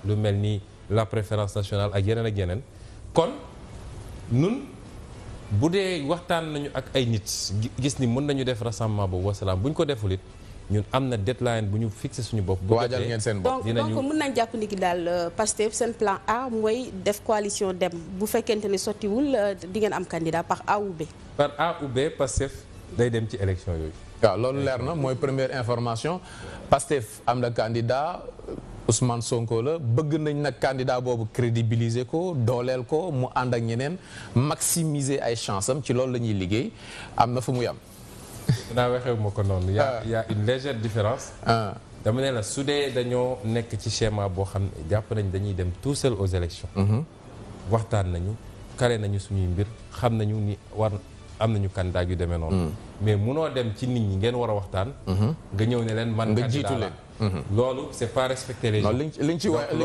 lu mel ni la préférence nationale ak yeneen kon nun bu dee waxtaan nañu ak ay nit gis ni mën nañu def rassemblement boobu wasalaam bu ñu ko deful it ñun am na deadline bu ñu fixé suñu bopp. bu waajal ngeen seen bopp donc mën nañ jàpp ni ki daal Pastef seen plan A mooy def coalition dem bu fekkente ni sottiwul di ngeen am candidat par A ou B. par A ou B Pastef day dem ci élection yooyu. waaw loolu leer na mooy première information Pastef am na candidat Ousmane Sonko la bëgg nañ nag candidat boobu crédibiliser ko dooleel ko mu ànd ak ñeneen maximiser ay chance am ci loolu la ñuy liggéey am na fu mu yam. naa waxee ma ko noonu. y a une légère différence. dama ne la su dee dañoo nekk ci schéma boo xam ne jàpp nañ dañuy dem tout seul aux élections. waxtaan nañu kare nañu suñuy mbir xam nañu ni war am nañu candidat yu demee noonu. mais munoo dem ci nit ñi ngeen war a waxtaan. nga ñëw ne leen man. nga jiitu leen loolu c'est pas respecter les gens. li nga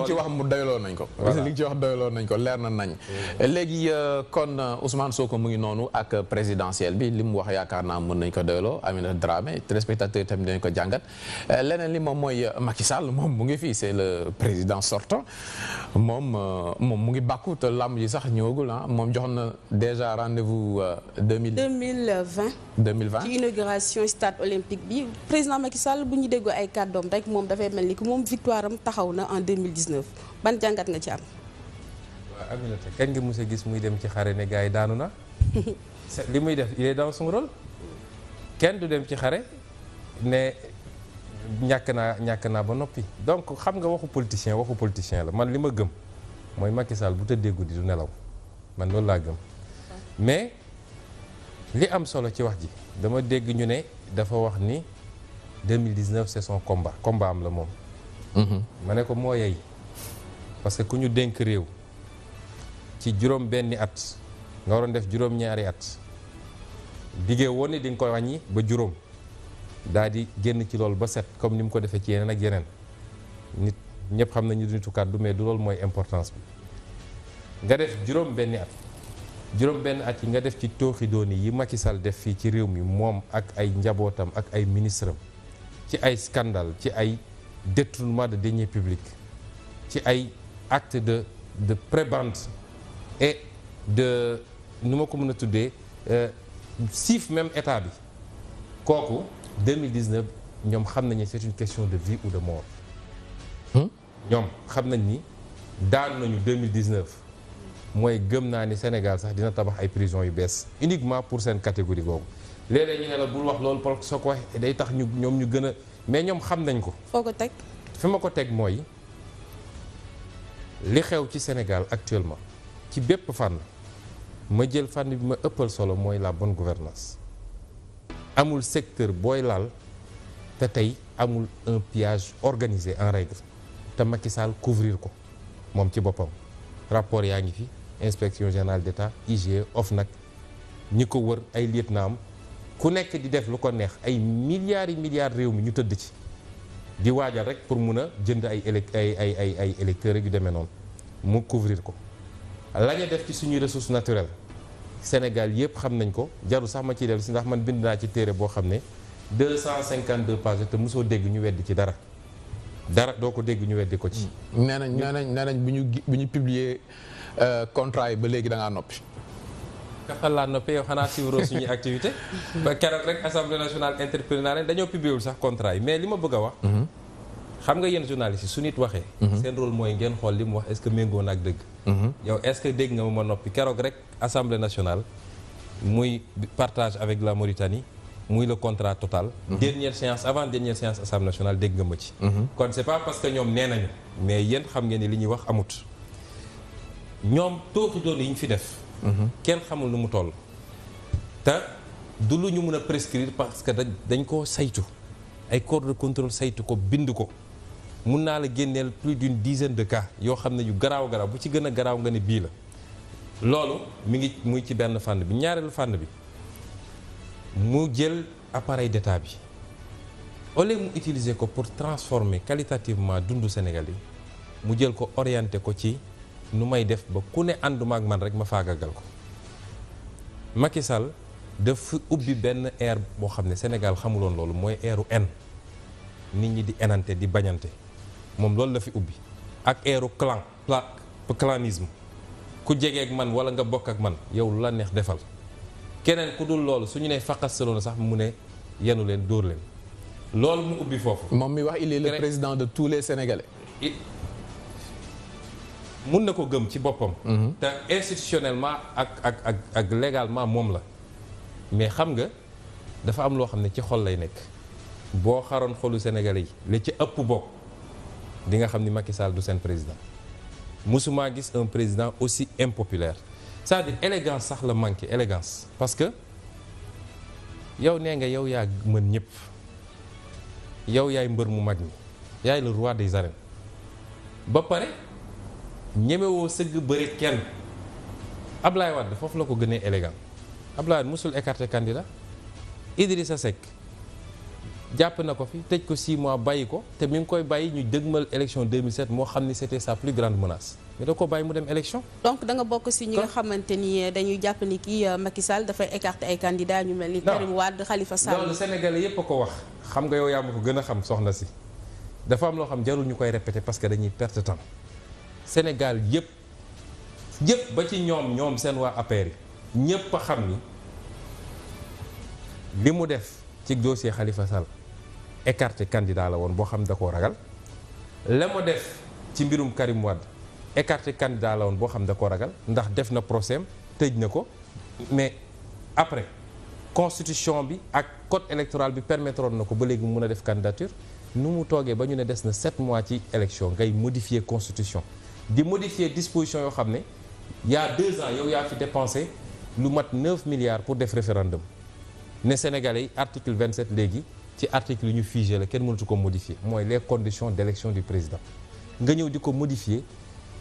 ci wax mu doyloo nañ ko. li nga ci wax doyloo nañ ko leer na nañ. léegi kon Ousmane Sonko mu ngi noonu ak présidentielle bi li mu wax yaakaar naa mën nañ ko doyloo Aminata Dramé téléspectateur tamit dañ ko jàngat leneen li moom mooy Macky Sall moom mu ngi fii c'est le président sortant moom mu ngi bàkku te lamb ji sax ñëwagul ah moom jox na déjà rendez-vous 2020 ci inauguration stade olympique bi président Macky Sall bu ñu déggoo ay kàddoom rek moom dafay mel ni que moom victoire am taxaw na en 2019 ban jàngat nga ci am. waaw Aminata kañ nga mos a gis muy dem ci xare ne gars yi daanu na li muy def il est dans son rôle kenn du dem ci xare ne ñàkk naa ba noppi donc xam nga waxu politicien la man li ma gëm mooy Macky Sall bu tëddee guddi du nelaw man loolu laa gëm mais li am solo ci wax ji dama dégg ñu ne dafa wax ni 2019 c'est son combat am la moom. ma ne ko moo yey parce que ku ñu dénk réew ci juróom benni at nga waroon def juróom ñaari at diggee woon ni di nga koy wàññi ba juróom daal di génn ci loolu ba set comme ni mu ko defee ci yeneen ak yeneen nit ñëpp xam nañu nitu kàddu mais du loolu mooy importance bi nga def juróom benni at at yi nga def ci tooxi dooni yi Macky Sall def fii ci réew mi moom ak ay njabootam ak ay ministre am ci ay scandale ci ay détournement de deniers publics ci ay acte de prébende et de nu ma ko mën a tuddee siif même état bi kooku 2019 ñoom xam nañu c'est une question de vie ou de mort ñoom xam nañ ni daanu nañu 2019 mooy gëm naa ni Sénégal sax dina tabax ay prison yu bees uniquement pour seen catégorie boobu léeg-léeg ñu ne la bul wax loolu parce que soo ko waxee day tax ñoom ñu gën a mais ñoom xam nañ ko. foo ko teg. fi ma ko teg mooy li xew ci Sénégal actuellement ci bépp fànn ma jël fànn bi ma ëppal solo mooy la bonne gouvernance amul secteur booy laal te tey amul un pillage organisé en règle te Macky Sall couvrir ko moom ci boppam rapport yaa ngi fi inspection générale d'État IGE OFNAC ñi ko wër ay lieutenant am ku nekk di def lu ko neex ay milliards réew mi ñu tëdd ci di waajal rek pour mun a jënd ay électeurs yu demee noonu mu couvrir ko la ñu def ci suñuy ressources naturelles Sénégal yëpp xam nañ ko jarul sax ma ciy dellu si ndax man bind naa ci téere boo xam ne 252 pages te mosoo dégg ñu weddi ci dara doo ko dégg ñu weddi ko ci. nee nañ bu ñu publier contrat yi ba léegi da ngaa noppi. kaxal laa noppee yow xanaa suivre suñuy activité ba keroog rek assemblée nationale interpellé naa leen dañoo publié wul sax contrat yi mais li ma bëgg a wax. xam nga yéen journalistes yi su nit waxee. seen rôle mooy ngeen xool li mu wax est-ce que méngoo na ak dëgg. yow est-ce que dégg nga ma noppi keroog rek assemblée nationale muy partage avec la Mauritanie muy le contrat total. dernière séance avant dernière séance assemblée nationale dégg nga ma ci. kon c'est pas parce que ñoom nee nañu mais yéen xam ngeen ni li ñuy wax amut ñoom tooxi doon yi ñu fi def. kenn xamul nu mu toll te du lu ñu mën a prescrire parce que dañ koo saytu ay corps de contrôle saytu ko bind ko mun naa la génneel plus d'une dizaine de cas yoo xam ne yu garaaw bu ci gën a garaaw nga ne bii la loolu mi ngi muy ci benn fànn bi ñaareelu fànn bi mu jël appareil d'état bi au lieu mu utiliser ko pour transformer qualitativement dundu Sénégal yi mu jël ko orienté ko ci nu may def ba ku ne ànduma ak man rek ma faagagal ko Macky Sall dafa ubbi benn ère boo xam ne Sénégal xamuloon loolu mooy eeru en nit ñi di enante di bañante moom loolu la fi ubbi ak eeru clanisme ku jegeek man wala nga bokk ak man yow lu la neex defal keneen ku dul loolu su ñu nee faqastaloo na sax mu ne yenu leen dóor leen loolu mu ubbi foofu. moom mi wax il est le président de tous les Sénégalais. mun na ko gëm ci boppam. te institutionnellement ak légalement moom la mais xam nga dafa am loo xam ne ci xol lay nekk boo xaroon xolu Sénégalais yi li ci ëpp bokk di nga xam ni Macky Sall du seen président musuma gis un président aussi impopulaire c'est-à-dire élégance sax la manqué élégance parce que yow nee nga yow yaa mën ñëpp yow yaay mbër mu mag mi yaay le roi des arènes ba pare ñemewoo sëgg bëri kenn Ablaye Wade foofu la ko gënee élégant Ablaye Wade musul écarter candidat Idrissa Seck jàpp na ko fi tëj ko 6 mois bàyyi ko te mi ngi koy bàyyi ñu dëgmal élection 2007 moo xam ni c'était sa plus grande menace mais da ko bàyyi mu dem élection. donc da nga bokk si ñi nga xamante ni dañuy jàpp ni kii Macky Sall dafay écarter ay candidats ñu mel ni Karim Wade Khalifa Sall. loolu Sénégalais yépp a ko wax xam nga yow yaa ma ko gën a xam soxna si dafa am loo xam jarul ñu koy répéter parce que dañuy perte temps Sénégal yépp ba ci ñoom seen waa APR yi ñépp a xam ni li mu def ci dossier Khalifa Sall écarté candidat la woon boo xam da koo ragal la mu def ci mbirum Karim Wade écarté candidat la woon boo xam da koo ragal ndax def na procès tëj na ko mais après constitution bi ak code électoral bi permettre na ko ba léegi mu mën a def candidature nu mu toogee ba ñu ne des na 7 mois ci élection ngay modifier constitution di modifier disposition yoo xam ne il y a 2 ans yow yaa fi dépensé lu mat 9 milliards pour def référendum ne Sénégalais yi article 27 léegi ci article yu ñu figé la kenn mënatu ko modifier mooy les conditions d'élection du président nga ñëw di ko modifier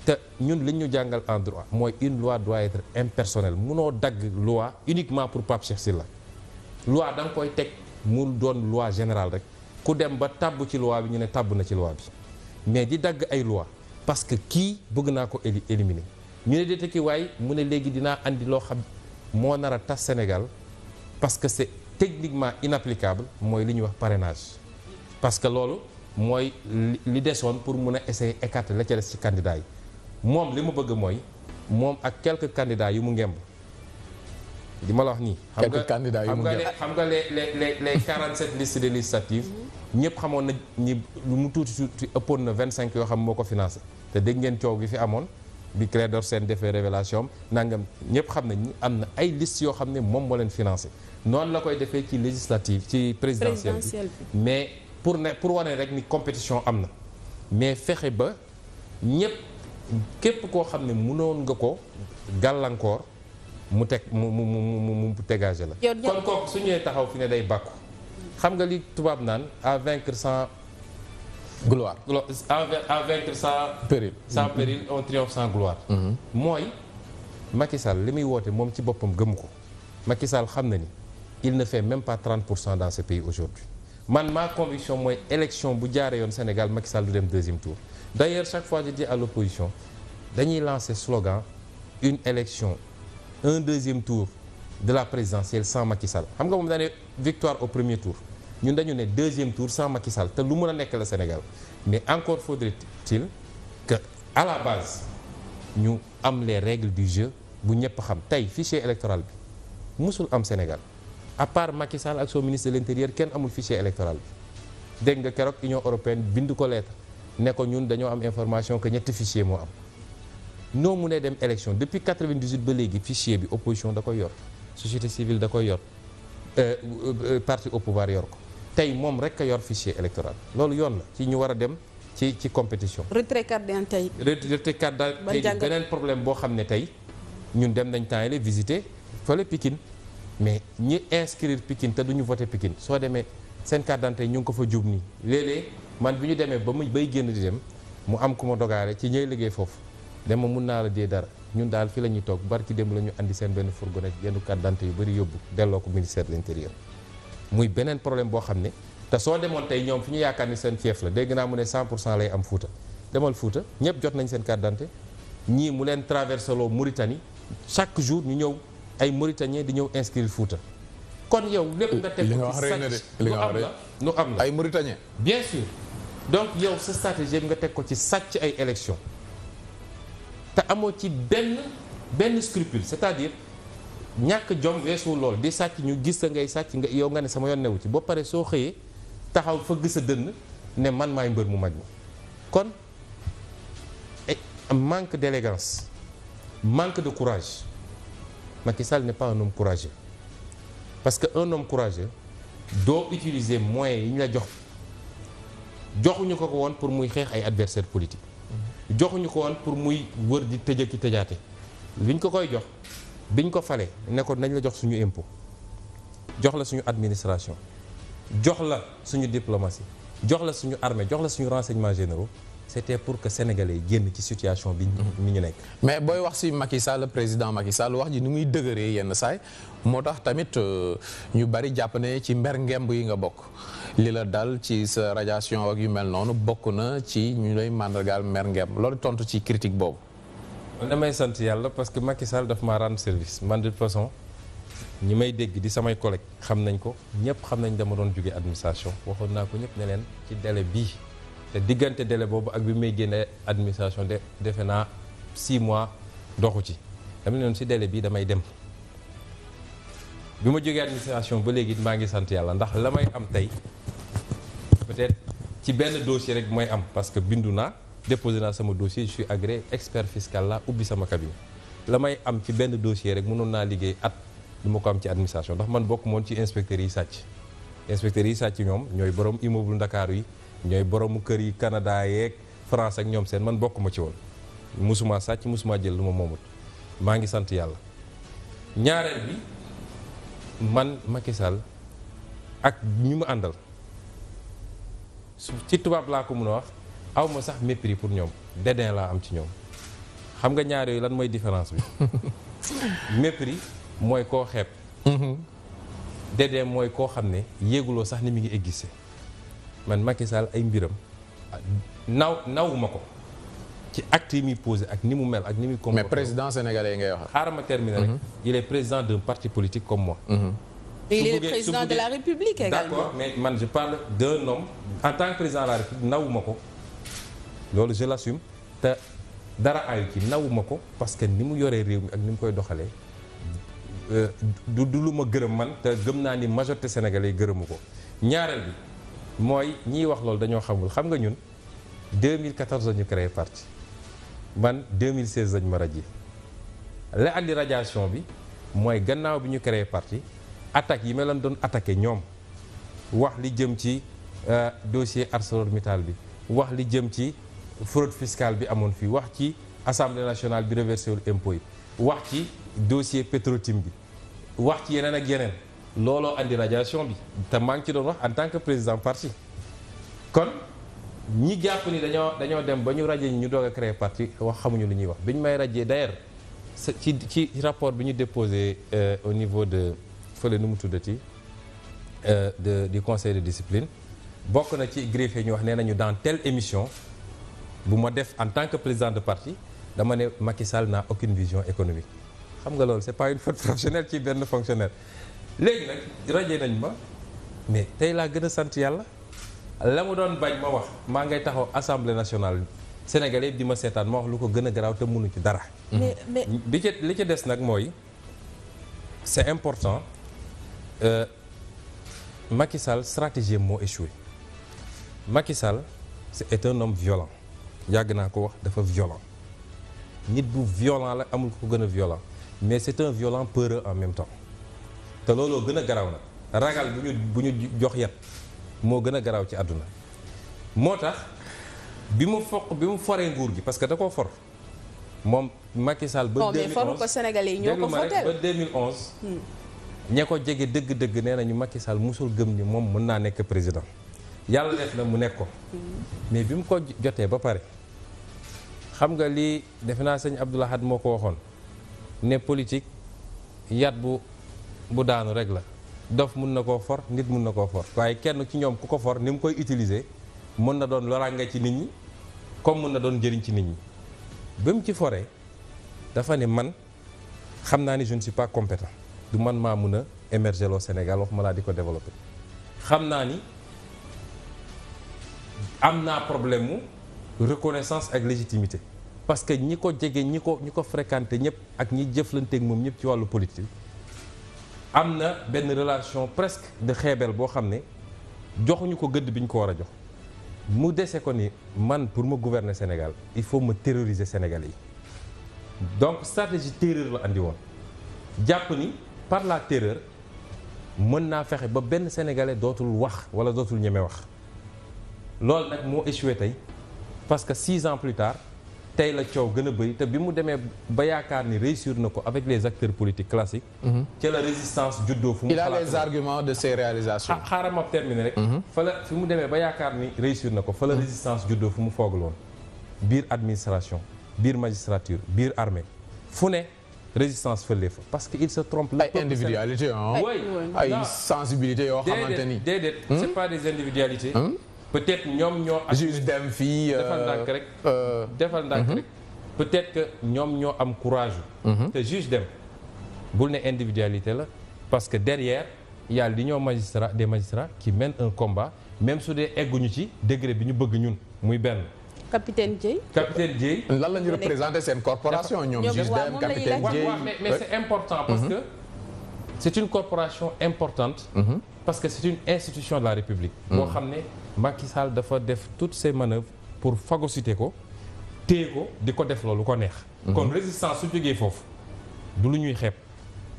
te ñun li ñu jàngal en droit mooy une loi doit être impersonnelle munoo dagg loi uniquement pour Pape Cheikh Sylla loi da nga koy teg mu doon loi générale rek ku dem ba tàbb ci loi bi ñu ne tàbb na ci loi bi mais di dagg ay loi parce que kii bëgg naa ko éliminer ñu ne déete ki waaye mu ne léegi dinaa andi loo xam moo nar a tas Sénégal parce que c'est techniquement inapplicable mooy li ñuy wax parrainage parce que loolu mooy li desoon pour mun a essayer écarter la ca des ci candidats yi moom li mu bëgg mooy moom ak quelques candidats yu mu ngemb li ma la wax nii. quelques candidats yu mu ngemb xam nga les 47 listes de législatives ñëpp xamoon na ni lu mu tuuti ëppoon na 25 yoo xam moo ko financé te dégg ngeen coow gi fi amoon bi Clédor Sène defee révélation nangam ñëpp xam nañ ni am na ay listes yoo xam ne moom moo leen financé noonu la koy defee ci législative ci présidentielle bi mais pour wane rek ni compétition am na mais fexe ba ñëpp képp koo xam ne mënoon nga ko gàllankoor mu teg mu dégagé la kon kooku su ñëwee taxaw fi ne day bàkku xam nga li tubaab naan à vaincre sans gloire à vaincre sans péril on triomphe sans gloire mooy Macky Sall li muy woote moom ci boppam gëmu ko Macky Sall xam na ni il ne fait même pas 30% dans ce pays aujourd'hui man ma conviction mooy élection bu jaaree yoon Sénégal Macky Sall du dem 2e tour d'ailleurs chaque fois je dis à l'opposition dañuy lancer slogan une élection un 2e tour de la présidentielle sans Macky Sall xam nga moom daane victoire au 1er tour ñun dañu ne 2e tour sans Macky Sall te lu mën a nekk la Sénégal mais encore faudrait-il que à la base ñu am les règles du jeu bu ñëpp xam tey fichier électoral bi musul am Sénégal à part Macky Sall ak son ministre de l'intérieur kenn amul fichier électoral bi dégg nga keroog Union européenne bind ko lettre ne ko ñun dañoo am information que ñetti fichier moo am noo mu ne dem élection depuis 98 ba léegi fichier bi opposition da koy yor société civile da koy yor parti au pouvoir yor ko tey moom rek a yor fichier électoral loolu yoon la ci ñu war a dem ci compétition. retrait carte d'identité. retrait carte d'identité beneen problème boo xam ne tey ñun dem nañ temps yële visiter fële Pikine mais ñi inscrire Pikine te duñu voter Pikine soo demee seen carte d'identité ñu ngi ko fa jub nii léeg-léeg man bi ñu demee ba mu bay génn di dem mu am ku ma dogaale ci ñëy liggéey foofu dama mun naa la dee dara ñun daal fi la ñuy toog barki démb la ñu andi seen benn fourgonnette yenn carte d'identité yu bëri yóbbu delloo ko ministère de l'intérieur muy beneen problème boo xam ne te soo demoon tey ñoom fi ñu yaakaar ni seen fief la dégg naa mu ne 100% lay am Fouta demal Fouta ñëpp jot nañ seen carte d'identité ñii mu leen traversé loo Mauritanie chaque jour ñu ñëw ay Mauritaniens di ñëw inscrire Fouta kon yow lépp nga teg li nga wax rek na de li nga wax rek nu am la ay Mauritaniens bien sûr donc yow sa stratégie nga teg ko ci sàcc ay élection te amoo ci benn scrupule, c'est-à-dire ñàkk jom weesu lool di sàcc ñu gis la ngay sàcc nga yow nga ne sama yoon newu ci ba pare soo xëyee taxaw fëgg sa dënn ne man maay mbër mu mag mi kon manque d'élégance, manque de courage. Macky Sall n'est pas un homme courageux parce que un homme courageux doit utiliser moyens yi ñu la jox joxuñu ko woon pour muy xeex ay adversaires politiques joxuñu ko woon pour muy wër di tëj ki tëjaate liñ ko koy jox biñ ko falee ne ko nañ la jox suñu impôt jox la suñu administration jox la suñu diplomatie jox la suñu armée jox la suñu renseignements généraux c'était pour que sénégalais yi génn ci situation bi mi ñu nekk. mais booy wax ci Macky Sall président Macky Sall wax ji ni muy dëgëree yenn saay moo tax tamit ñu bari jàpp ne ci mber ngemb yi nga bokk li la dal ci sa radiation ak yu mel noonu bokk na ci ñu lay màndargaal mber ngemb loolu tontu ci critique boobu. damay sant yàlla parce que Macky Sall daf maa rendre service man de toute façon ñi may dégg di samay collègues xam nañ ko ñëpp xam nañ dama doon jóge administration waxoon naa ko ñëpp ne leen ci délai bii. te diggante délai boobu ak bi may génne administration defe naa 6 mois doxu ci dama ne noonu si délai bii damay dem bi ma jógee administration ba léegi maa ngi sant yàlla ndax la may am tey peut-être ci benn dossier rek mooy am parce que bindu naa déposé naa sama dossier je suis agréé expert fiscal la ubbi sama cabinet la may am ci benn dossier rek mënoon naa liggéey at du ma ko am ci administration ndax man bokk moon ci inspecteurs yi sàcc ñoom ñooy borom immeuble Ndakaaru yi ñooy boromu kër yi Canada yeeg France ak ñoom seen man bokkuma ci woon musuma sàcc musuma jël lu ma moomut maa ngi sant yàlla ñaareel bi man Macky Sall ak ñu mu àndal ci tubaab laa ko mën a wax aw ma sax mépris pour ñoom dédain laa am ci ñoom xam nga ñaar yooyu lan mooy différence bi mépris mooy koo xeeb dédain mooy koo xam ne yéeguloo sax ni mi ngi existé man Macky Sall ay mbiram nawuma ko ci acte yi muy posé ak ni mu mel ak ni muy comporté. mais président sénégalais ngay wax. xaaral ma terminer rek. Il est président d'un parti politique comme moi. Mais il est le président de la République également. D'accord, mais man je parle d'un homme en tant que président de la République nawuma ko loolu je l'assume te dara ayu ci nawuma ko parce que ni mu yoree réew mi ak ni mu koy doxalee du lu ma gërëm man te gëm naa ni majorité sénégalais yi gërëmu ko ñaareel bi. mooy ñiy wax loolu dañoo xamul xam nga ñun 2014 la ñu créé parti man 2016 lañ ma radié la andi radiation bi mooy gannaaw bi ñu créé parti attaques yi ma leen doon attaqué ñoom wax li jëm ci dossier ArcelorMittal bi wax li jëm ci fraude fiscale bi amoon fii wax ci assemblée nationale bi reversé wul impôt yi wax ci dossier Petrotim bi wax ci yeneen ak yeneen looloo andi radiation bi te maa ngi ci doon wax en tant que président parti kon ñi jàpp ni dañoo dem ba ñu radié ñu doog a créer parti wax xamuñu lu ñuy wax bi ñu may radié d'ailleurs ci rapport bi ñu déposé au niveau de fële nu mu tuddati du conseil de discipline bokk na ci greffier ñu wax nee nañu dans telle émission bu ma def en tant que président de parti dama ne Macky Sall n'a aucune vision économique xam nga loolu c'est pas une faute professionnelle ci benn fonctionnaire léegi nag radié nañ ma mais tey laa gën a sant yàlla la mu doon bañ ma wax maa ngay taxaw assemblée nationale sénégalais di ma seetaan ma wax lu ko gën a garaaw te mënu ci dara. mais li ci des nag mooy c'est important Macky Sall stratégie moo échoué Macky Sall est un homme violent yàgg naa ko wax dafa violent nit bu violent la amul ko gën a violent mais c'est un violent peureux en même temps te looloo gën a garaaw nag ragal bu ñu jox yat moo gën a garaaw ci àdduna moo tax bi mu foree nguur gi parce que da koo for moom Macky Sall ba 2011 mais foru ko Sénégalais yi ñoo ko foteel ba 2011 ña ko jege dëgg-dëgg nee nañu Macky Sall musul gëm ni moom mën naa nekk président yàlla def na mu nekk ko mais bi mu ko jotee ba pare xam nga lii defe naa sëñ Abdou Lahad moo ko waxoon ne politique yat bu daanu rek la dof mun na koo for nit mun na koo for waaye kenn ci ñoom ku ko for ni mu koy utiliser mën na doon loraange ci nit ñi comme mën na doon njëriñ ci nit ñi ba mu ci foree dafa ne man xam naa ni je ne suis pas compétent du man maa mun a émerger loo Sénégal wax ma laa di ko développer xam naa ni am naa problème mu reconnaissance ak légitimité parce que ñi ko jege ñi ko fréquenté ñëpp ak ñi jëflanteeg moom ñëpp ci wàllu politique am na benn relation presque de xeebel boo xam ne joxuñu ko gëdd bi ñu ko war a jox mu dese ko ni man pour ma gouverner Sénégal il faut me terroriser Sénégalais yi donc stratégie terreur la andi woon jàpp ni par la terreur mën naa fexe ba benn Sénégalais dootul wax wala dootul ñeme wax loolu nag moo échoué tey parce que 6 ans plus tard tey la coow gën a bëri te bi mu demee ba yaakaar ni réussir na ko avec les acteurs politiques classiques. ci la résistance juddoo fu mu. il a les arguments de ses réalisations. xaaral ma terminer rek. fa la fi mu demee ba yaakaar ni réussir na ko fa la résistance juddoo fu mu foogaloon biir administration biir magistrature biir armée fu ne résistance fële fa parce que il se trompe. ay individualité ay sensibilité yoo xamante ni. déedéet c'est pas des individualités. peut-être ñoom ñoo. juge dem fii. defal ndànk rek peut-être que ñoom ñoo am courage. te juge dem bul ne individualité la parce que derrière il y a l'union des magistrats qui mènent un combat même su dee egguñu ci degré bi ñu bëgg ñun muy benn. capitaine Dièye. lan la ñu représenté seen corporation ñoom. juge dem capitaine Dièye mais c'est important parce que c'est une corporation importante. parce que c'est une institution de la République. boo xam ne Macky Sall dafa def toutes ses manœuvres pour phagocyter ko téye ko di ko def loolu ko neex. kon résistance su jógee foofu du lu ñuy xeeb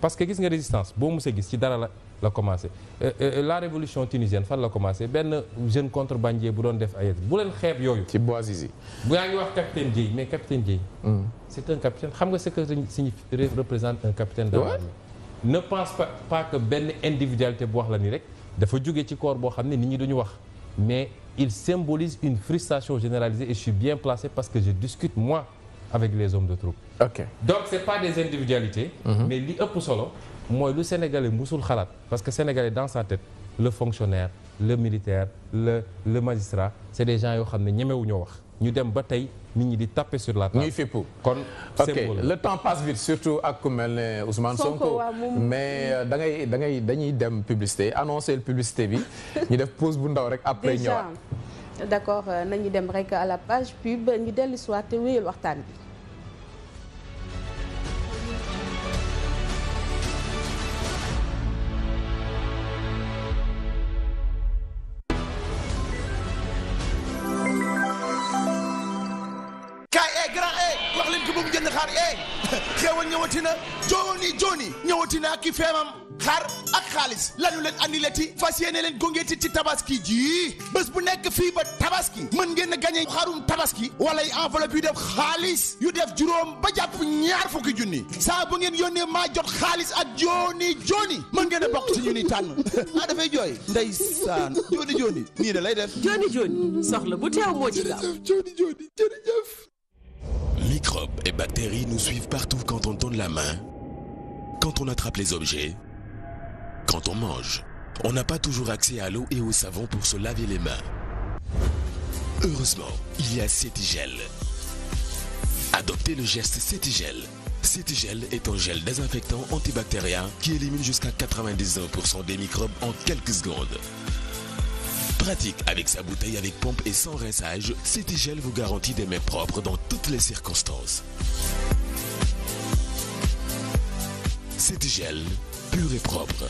parce que gis nga résistance boo mës a gis ci dara la commencé la révolution tunisienne fan la commencé benn jeune contrebandier bu doon def ay bu leen xeeb yooyu. ci Bouazizi. bu yaa ngi wax capitaine Dièye mais capitaine Dièye. c'est un capitaine xam nga ce que signifie représente un capitaine de l'armée. ne pense pas que benn individualité bu wax la ni rek dafa jóge ci corps boo xam ne nit ñi duñu wax mais il symbolise une frustration généralisée et je suis bien placé parce que je discute moi avec les hommes de troupe. ok donc c'est pas des individualités. mais li ëpp solo mooy lu Sénégalais musul xalaat parce que Sénégalais dans sa tête le fonctionnaire le militaire le magistrat c'est des gens yoo xam ne ñemewuñoo wax ñu dem ba tey nit ñi di taper sur la table. ñuy fippu kon ok le temps passe vite surtout ak ku mel ne Ousmane Sonko mais dañuy dem publicité annoncer publicité bi ñu def pause bu ndaw rek après ñëwaat. d'accord nañu dem rek à la page pub ñu dellu si waat te wéyal waxtaan bi. xeewal ñëwati na jooni ñëwati na ak i feemam xar ak xaalis lañu leen andileti fas yéene leen gongeeti ci tabaski ji bés bu nekk fii ba tabaski mën ngeen a gagné xarum tabaski wala ay enveloppe yu def xaalis yu def juróom ba jàpp ñaar fukki junni saa bu ngeen yónnee maa jot xaalis ak jooni mën ngeen a bokk ci ñu ni tànn dafay jooy ndeysaan jooni nii da lay def jooni soxla bu teew moo ci gaaw jooni jërëjëf. Microbes et bactéries nous suivent partout quand on tourne la main, quand on attrape les objets, quand on mange. On n'a pas toujours accès à l'eau et au savon pour se laver les mains. Heureusement, il y a Cetigel. Adoptez le geste Cetigel. Cetigel est un gel désinfectant antibactérien qui élimine jusqu'à 99% des microbes en quelques secondes. Pratique avec sa bouteille avec pompe et sans rinçage, Cetigel vous garantit des mains propres dans toutes les circonstances. Cetigel, pur et propre.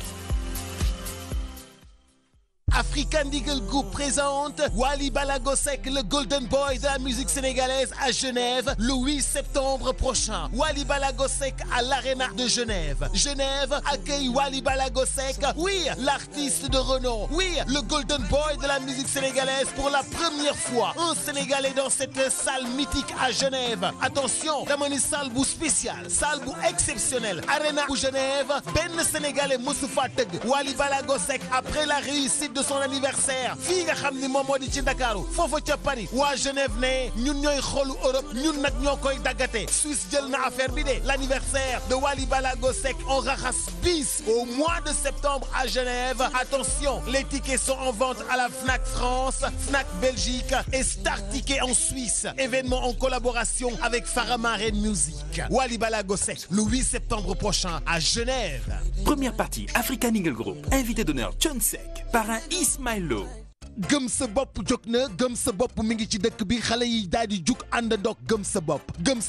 African Eagle Group présente Wally Ballago Seck, le Golden Boy de la musique sénégalaise à Genève le 8 septembre prochain. Wally Ballago Seck à l'Arena de Genève. Genève accueille Wally Ballago Seck, oui, l'artiste de renom, oui, le Golden Boy de la musique sénégalaise pour la première fois. Un Sénégalais dans cette salle mythique à Genève. Attention, dama ni salle bu spéciale, salle bu exceptionnelle. Arena bu Genève, benn Sénégalais mosu fa tëgg. Wally Ballago Seck après la réussite de son anniversaire fii nga xam ni moom moo di ci Ndakaaru foofa ca Paris waa Genève ne ñun ñooy xoolu Europe ñun nag ñoo koy daggate Suisse jël na affaire bi de l'anniversaire de Wally Ballago Seck on raxas bis au mois de septembre à Genève. Attention, les tickets sont en vente à la Fnac France, Fnac Belgique et Star Ticket en Suisse. Événement en collaboration avec Faramaren Music. Wally Ballago Seck le 8 septembre prochain à Genève. Première partie, African Eagle Group. Invité d'honneur Thione Seck. Parrain Ismaël Lo. gëm sa bopp jóg na gëm sa bopp mi ngi ci dëkk bi xale yi daal di jug àndandoog gëm sa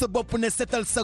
bopp ne setal sa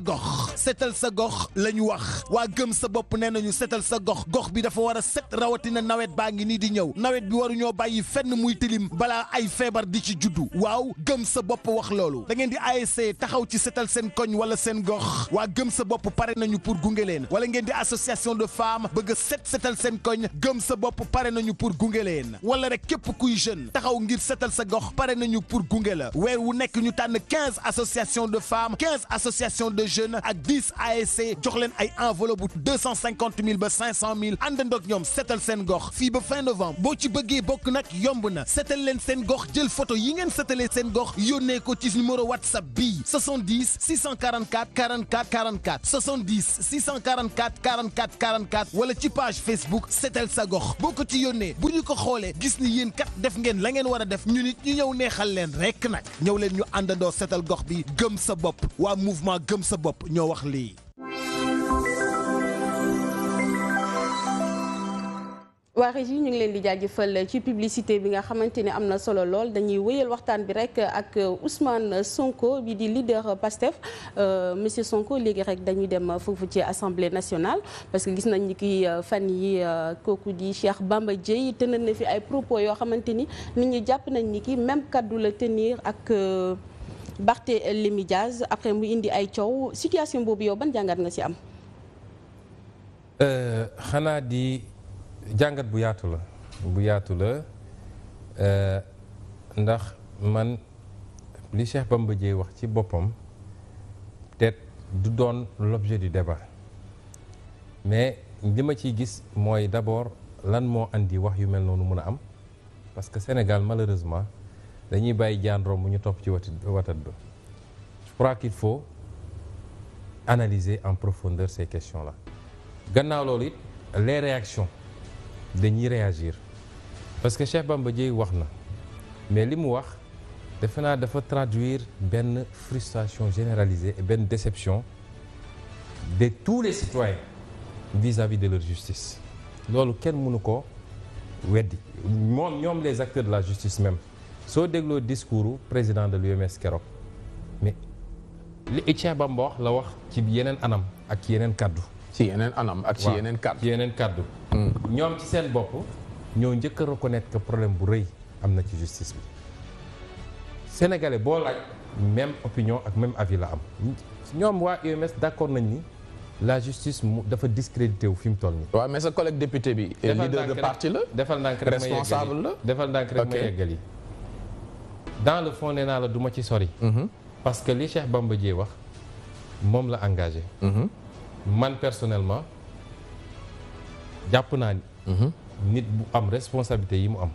gox la ñu wax waa gëm sa bopp nee nañu setal sa gox bi dafa war a set rawatina nawet baa ngi nii di ñëw nawet bi waruñoo bàyyi fenn muy tilim balaa ay feebar di ci juddu waaw gëm sa bopp wax loolu da ngeen di ASC taxaw ci setal seen koñ wala seen gox waa gëm sa bopp pare nañu pour gunge leen wala ngeen di association de femmes bëgg a setal seen koñ gëm sa bopp pare nañu pour gunge leen wala rek képp kuy jeune taxaw ngir setal sa gox pare nañu pour gunge la weer wu nekk ñu tànn 15 associations de femmes 15 associations de jeunes ak 10 ASC jox leen ay enveloppe bu 250 000 ba 500 000 àndandoog ñoom setal seen gox fii ba fin novembre boo ci bëggee bokk nag yomb na setal leen seen gox jël photo yi ngeen setalee seen gox yónnee ko ci numéro WhatsApp bii 70 644 44 44 70 644 44 44 wala ci page Facebook setal sa gox boo ko ci yónnee bu ñu ko xoolee gis ni yéen kat def ngeen la ngeen war a def ñu nit ñu ñëw neexal leen rekk nag ñëw leen ñu àndandoo setal gox bi gëm sa bopp waa mouvement gëm sa bopp ñoo wax lii. waa Régie ñu ngi leen di jaajëfal ci publicité bi nga xamante ne am na solo lool dañuy wéyal waxtaan bi rek ak Ousmane Sonko bi di leader Pastef monsieur Sonko léegi rek dañuy dem foofu ci assemblée nationale parce que gis nañ ni ki fan yi kooku di Cheikh Bamba Dièye tenir na fi ay propos yoo xamante ni nit ñi jàpp nañ ni ki même kaddu la tenir ak Barthélémy Diaz après mu indi ay coow situation boobu yow ban jàngat nga ci am. xanaa di. jàngat bu yaatu la ndax man li Cheikh Bamba Dièye wax ci boppam peut-être du doon l'objet du débat mais li ma ciy gis mooy d'abord lan moo andi wax yu mel noonu mun a am parce que Sénégal malheureusement dañuy bàyyi jaan romb ñu topp ci watat ba je crois qu'il faut analyser en profondeur ces questions-là gannaaw loolu it les réactions dañuy réagir parce que Cheikh Bamba Dièye wax na mais li mu wax defe naa dafa traduire benn frustration généralisée et benn déception de tous les citoyens vis-à-vis de leur justice loolu kenn mënu ko weddi ñoom les acteurs de la justice même soo dégloo discours président de l'UMS keroog mais li Cheikh Bamba wax la wax ci yeneen anam ak ci yeneen kàddu ci yeneen anam ak ci yeneen kàddu ci yeneen kàddu ñoom ci seen bopp ñoo njëkk a reconnaître que problème bu rëy am na ci justice bi sénégalais boo laaj même opinion ak même avis la am ñoom waa UMS d'accord nañ ni la justice dafa discrédité wu fi mu toll nii. waaw mais sa collègue député bi. leader de parti la defal ndànk rek responsable la defal ndànk rek ma yeggal yi dans le fond nee naa la du ma ci sori. parce que li Cheikh Bamba Dièye wax moom la engagé. man personnellement jàpp naa ni. nit bu am responsabilité yi mu am.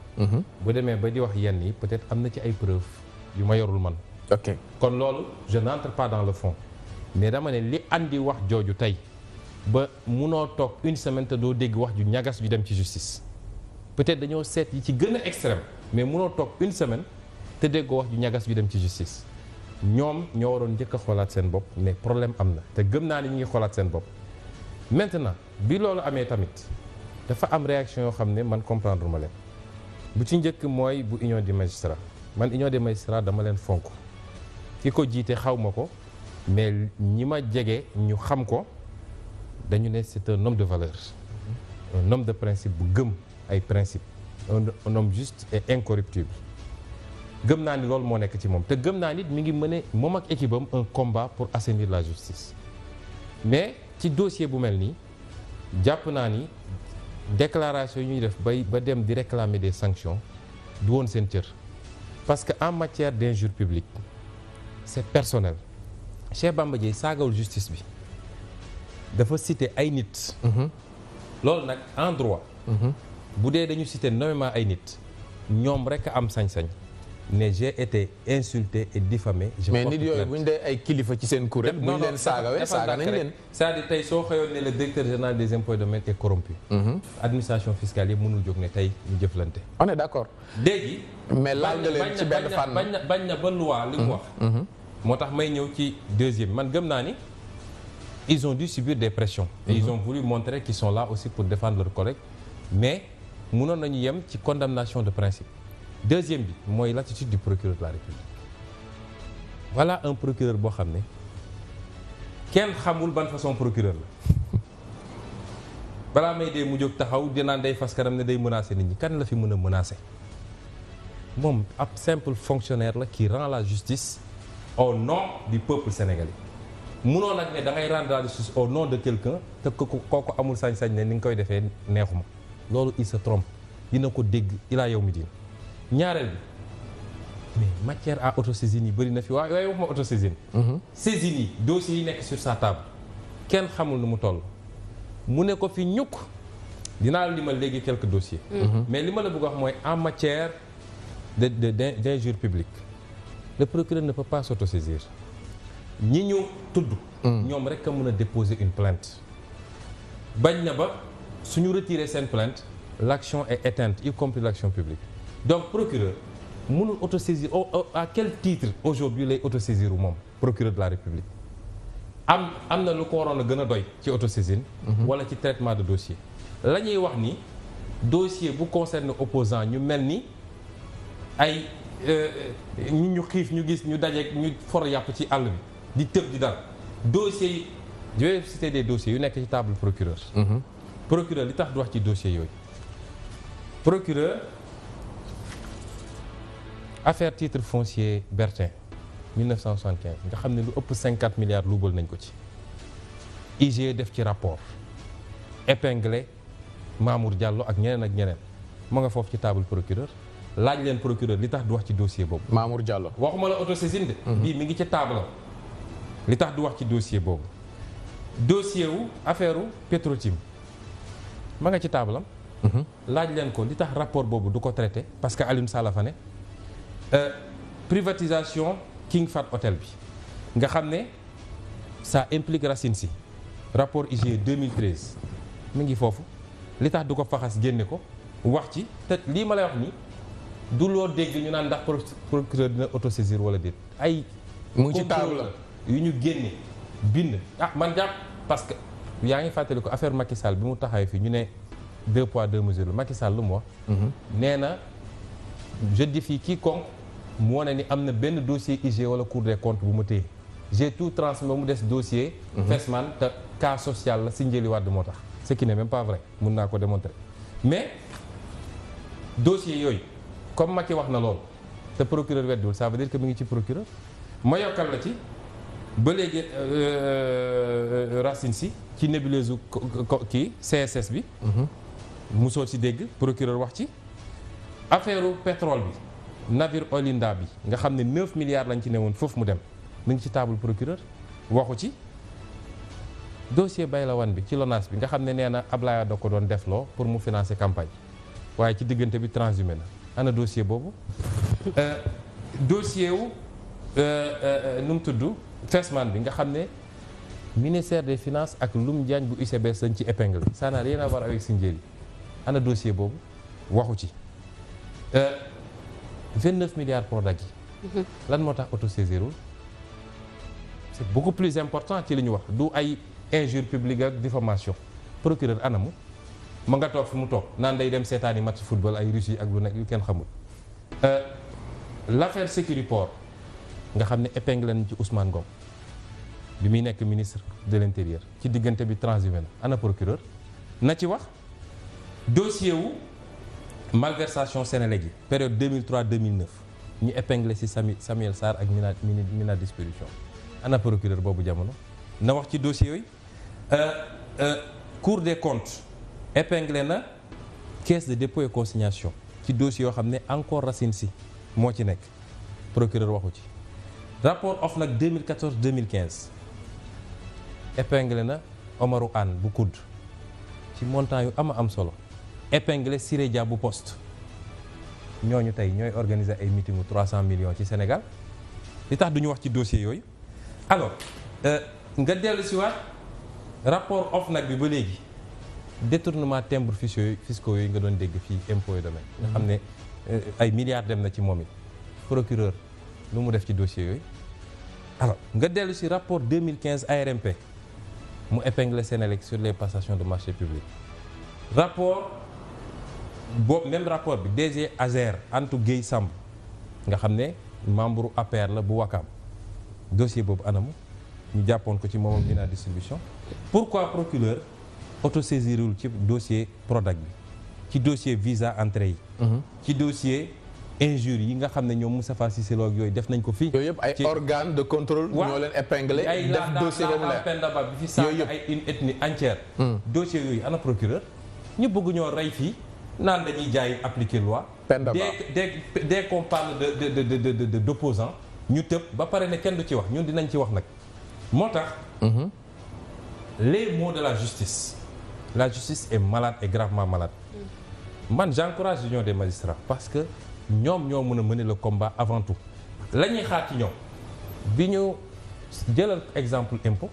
bu demee ba di wax yenn yi peut-être am na ci ay preuves yu ma yorul man. ok kon loolu je n'entre pas dans le fond mais dama ne li andi wax jooju tey ba munoo toog une semaine te doo dégg wax ju ñagas ju dem ci justice peut-être dañoo seet yi ci gën a extrême mais munoo toog une semaine te déggoo wax ju ñagas ju dem ci justice ñoom ñoo waroon njëkk a xoolaat seen bopp mais problème am na te gëm naa ni ñu ngi xoolaat seen bopp maintenant bi loolu amee tamit dafa am réaction yoo xam ne man comprendre ma leen bu ci njëkk mooy bu union des magistrats man union des magistrats dama leen fonk ki ko jiite xaw ma ko mais ñi ma jege ñu xam ko dañu ne c'est un homme de valeur un homme de principe bu gëm ay principe un homme juste et incorruptible gëm naa ni loolu moo nekk ci moom te gëm naa nit mi ngi mëne moom ak équipe am un combat pour assainir la justice mais ci dossier bu mel nii jàpp naa ni déclaration yi ñuy def ba dem di réclamer des sanctions du woon seen cër parce que en matière d'injure publique c'est personnel Cheikh Bamba Dièye saagawul justice bi dafa citer ay nit loolu nag en droit bu dee dañu citer nommément ay nit ñoom rekk am sañ-sañ ne j'ai été insulté et diffamé. mais nit yooyu bu ñu dee ay kilifa ci seen kuréel. bu ñu leen saagawee saaga nañ leen. c'est-à-dire tey soo xëyoon ne le directeur général des impôts et domaines est corrompu. administration fiscale yi mënul jóg ne tey ñu jëflante. on est d'accord. léegi. mais laal nga leen ci benn fànn bañ na ba loi li mu wax. moo tax may ñëw ci deuxième man gëm naa ni ils ont dû subir des pressions. et ils ont voulu montrer qu'ils sont là aussi pour défendre leurs collègues mais mënoon nañu yem ci condamnation de principe. deuxième bi mooy l'attitude du procureur de la République voilà un procureur boo xam ne kenn xamul ban façon procureur la balaa may dee mu jóg taxaw dinaan day fas kanam ne day menacer nit ñi kan la fi mën a menacer moom ab simple fonctionnaire la qui rend la justice au nom du peuple sénégalais munoo nag ne da ngay rendre la justice au nom de quelqu'un te kooku amul sañ-sañ ne ni nga koy defee neexuma loolu il se trompe dina ko dégg ilaa yow mi diin ñaareel bi mais matière à autosaisine yi bëri na fi waaye waxuma autosaisine saisine yi dossiers yi nekk sur sa table kenn xamul nu mu toll mu ne ko fi ñukk dinaa la limal léegi quelques dossiers mais li ma la bëgg wax mooy en matière d'injure publique le procureur ne peut pas s'autosaisir ñi ñu tudd ñoom rek a mën a déposer une plainte bañ na ba suñu retirer seen plainte l'action est éteinte y compris l'action publique donc procureur mënul autosaisir à quel titre aujourd'hui lay autosaisir moom procureur de la République am na lu ko waroon a gën a doy ci autosaisine wala ci traitement de dossier la ñuy wax ni dossier bu concerne opposant ñu mel ni ay ñu xiif ñu gis ñu dajeek ñu for yàpp ci àll bi di tëb di dal dossiers yi je vais citer des dossiers yu nekk ci table procureur procureur li tax du wax ci dossier yooyu procureur affaire titre foncier Bertin 1975 nga xam ne lu ëpp 50 milliards luubal nañ ko ci IGE def ci rapport épinglé Mamour Diallo ak ñeneen ma nga foofu ci table procureur laaj leen procureur li tax du wax ci dossier boobu. Mamour Diallo waxuma la autosaisine de. bii mi ngi ci table li tax du wax ci dossier boobu. dossier wu affaire u Petrotim ma nga ci table am. laaj leen ko li tax rapport boobu du ko traité parce que Alioune Sall fa ne privatisation King Fahd Hôtel bi nga xam ne ça implique Racine Sy rapport IGE 2013 mi ngi foofu li tax du ko faxas génne ko wax ci te lii ma lay wax ni du loo dégg ñu naan ndax procureur dina autosaisir wala déet ay mu ngi ci table yu ñu génne bind man jàpp parce que yaa ngi fàttali ko affaire Macky Sall bi mu taxawee fii ñu ne 2 poids 2 mesures la Macky Sall lu mu wax nee na je défie quiconque mu wane ni am na benn dossier IG wala Cour des comptes bu ma téye j'ai tout transmis ba mu des dossier Fesman te cas social la si Njëli Wàdd moo tax ce qui n'est même pas vrai mun naa ko démontrer mais dossier yooyu comme Macky wax na loolu te procureur weddiwul ça veut dire que mi ngi ci procureur ma yokkal la ci ba léegi Racine Sy ci nébuleuse kii CSS bi musoo ci dégg procureur wax ci affaire pétrole bi navire Olinda bi nga xam ne 9 milliards lañ ci newoon foofu mu dem mu ngi ci table procureur waxu ci dossier Baylawan bi ci LONASE bi nga xam ne nee na Ablaye da ko doon defloo pour mu financer campagne waaye ci diggante bi transhumé na ana dossier boobu dossier wu nu mu tudd Fesman bi nga xam ne ministère des finances ak Loum Diagne bu UCBS lañ ci épingle ça n'a rien à voir avec Sindiély ana dossier boobu waxu ci 29 milliards Prodac yi lan moo tax autosaisirul c'est beaucoup plus important ci li ñu wax du ay injure publique ak diffamation procureur anamu ma nga toog fi mu toog naan day dem seetaani match football ay Russie ak lu nekk yu kenn xamul l'affaire Sécuriport nga xam ne épingle nañ ci Ousmane Ngom bi muy nekk ministre de l'intérieur ci diggante bi transhumé na ana procureur na ci wax dossier wu malversation Sénélec yi période 2003-2009 ñu épinglé ci Samuel Sarr ak Mina Distribution ana procureur boobu jamono na wax ci dossier yooyu Cour des comptes épinglé na caisse de dépôt et consignation ci dossier yoo xam ne encore Racine Sy moo ci nekk procureur waxu ci rapport OFNAC 2014-2015 épinglé na Omarou Anne bu COUD ci montant yu am solo épinglé Siré Dia bu Poste ñooñu tey ñooy organiser ay meeting 300 millions ci Sénégal li tax duñu wax ci dossier yooyu alors nga dellu si waat rapport OFNAC bi ba léegi détournement timbres fiscaux yooyu nga doon dégg fii impôt et domaine nga xam ne ay milliards dem na ci moom it procureur lu mu def ci dossier yooyu alors nga dellu si rapport 2015 ARMP mu épinglé Sénélec sur les passations de marché public rapport boobu même rapport bi DG Azer Antou Guèye Samb nga xam ne membre APR la bu Wakaam dossier boobu anamu ñu jàppoon ko ci moom ak Mina distribution. pourquoi procureur autosaisirul ci dossier Prodac bi ci dossier visa entrée yi. ci dossier injure yi nga xam ne ñoom Moustapha Cissé Lo ak yooyu def nañ ko fii. yooyu yëpp ay organes de contrôle. ñoo leen épinglé def dossier boobu leer Penda Ba bi fi sànq ay une ethnie entière. dossier yooyu ana procureur ñu bëgg ñoo rey fii naan dañuy jaay appliquer loi. Penda Ba dès qu'on parle de d'opposant ñu tëb ba pare ne kenn du ci wax ñun dinañ ci wax nag moo tax. les mots de la justice est malade et gravement malade. man j'encourage l'union des magistrats parce que ñoom ñoo mën a mener le combat avant tout la ñuy xaar ci ñoom bi ñu jëlal exemple impôt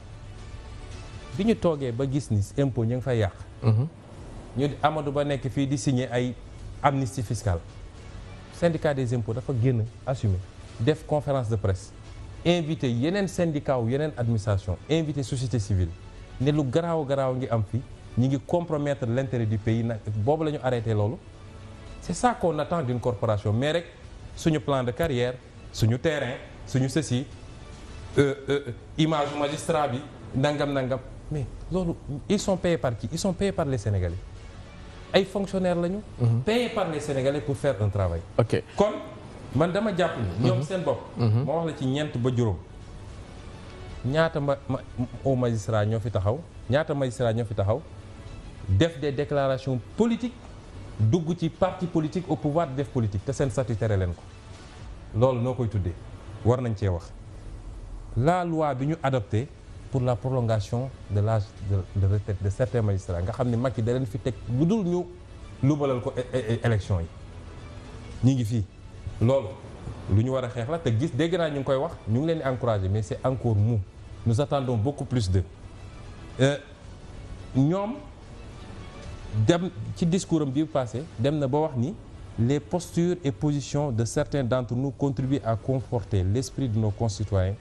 bi ñu toogee ba gis ni impôt ñu ngi fay yàq. ñu Amadou Ba nekk fii di signer ay amnistie fiscale syndicat des impôts dafa génn assumer def conférence de presse invité yeneen syndicat wu yeneen administration invité société civile ne lu garaaw ngi am fii ñi ngi compromettre l'intérêt du pays nag boobu la ñu arrêté loolu c'est ça qu'on attend d'une corporation mais rek suñu plan de carrière suñu terrain suñu ceci image magistrat bi nangam mais loolu ils sont payés par qui ils sont payés par les Sénégalais ay fonctionnaires lañu. payés par les Sénégalais pour faire un travail. ok kon man dama jàpp ni ñoom seen bopp. moo wax la ci ñeent ba juróom ñaata au magistrat ñoo fi taxaw def des déclarations politiques dugg ci parti politique au pouvoir def politique te seen statut tere leen ko loolu noo koy tuddee war nañ cee wax la loi bi ñu adopté pour la prolongation de l'âge de retraite de certains magistrats nga xam ne Macky da leen fi teg lu dul ñu lubalal ko élection yi ñi ngi fii loolu lu ñu war a xeex la te gis dégg naa ñu ngi koy wax ñu ngi leen di encourager mais c'est encore mou nous attendons beaucoup plus de ñoom dem ci discours am bi passé dem na ba wax ni les postures et positions de certains d'entre nous contribuent à conforter l'esprit de nos concitoyens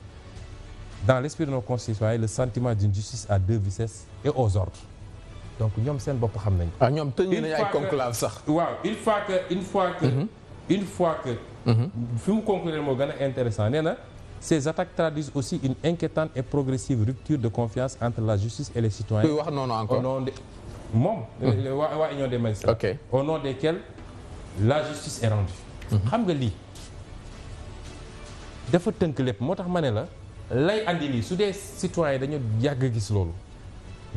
dans l'esprit de nos concitoyens le sentiment d'une justice à deux vitesses et aux ordres donc ñoom seen bopp xam nañ ko. ñoom tënk nañu ay conclave sax. waaw une fois que fi mu conclure moo gën a intéressant nee na ces attaques traduisent aussi une inquiétante et progressive rupture de confiance entre la justice et les citoyens. kuy wax noonu encore au nom de moom. waa union des magistrats. ok au nom desquels la justice est rendue. xam nga lii dafa tënk lépp moo tax ma ne la lay andi lii su dee citoyens dañu yàgg gis loolu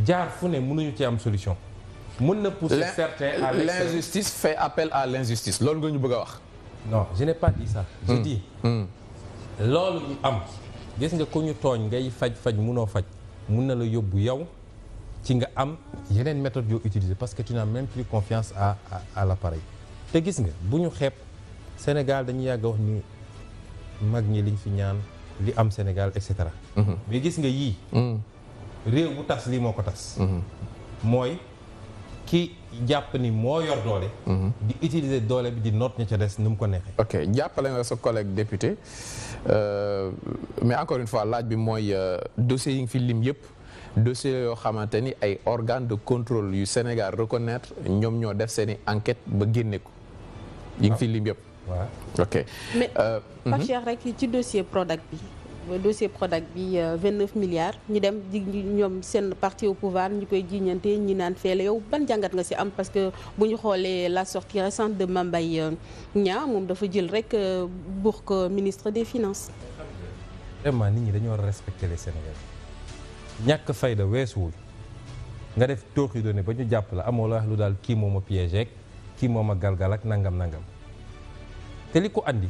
jaar fu ne mënuñu ci am solution. mën na pousser certains à l'extrême. L'injustice fait appel à l'injustice loolu nga ñu bëgg a wax. non je n'ai pas dit ça. je dis loolu ñu am gis nga ko ñu tooñ ngay faj munoo faj mun na la yóbbu yow ci nga am yeneen méthode yoo utiliser parce que tu n'as même plus confiance à l'appareil te gis nga bu ñu xeeb Sénégal dañuy yàgg a wax ni mag ñi liñ fi ñaan li am Sénégal et cetera. mais gis nga yii. réew bu tas lii moo ko tas. mooy ki jàpp ni moo yor doole. di utiliser doole bi di noot ña ca des ni mu ko neexee. ok jàppale nga sa collègue député mais encore une fois laaj bi mooy dossiers yi nga fi lim yëpp dossiers yoo xamante ni ay organes de contrôle yu Sénégal reconnaître ñoom ñoo def seen i enquête ba génne ko. yi nga fi lim yëpp. waaw ok. mais Pape Cheikh rek ci dossier Prodac bi. dossier Prodac bi 29 milliards ñu dem di ñoom seen parti au pouvoir ñu koy jiiñante ñi naan feele yow ban jàngat nga ci am parce que bu ñu xoolee la sortie récente de Mame Mbaye Niang moom dafa jël rek pour que ministre des finances. vraiment nit ñi dañu war a respecter les Sénégalais ñàkk fayda weesuwul nga def tooxi doone ba ñu jàpp la amoo la wax lu daal kii moom a piégé kii moom a galgal ak nangam te li ko andi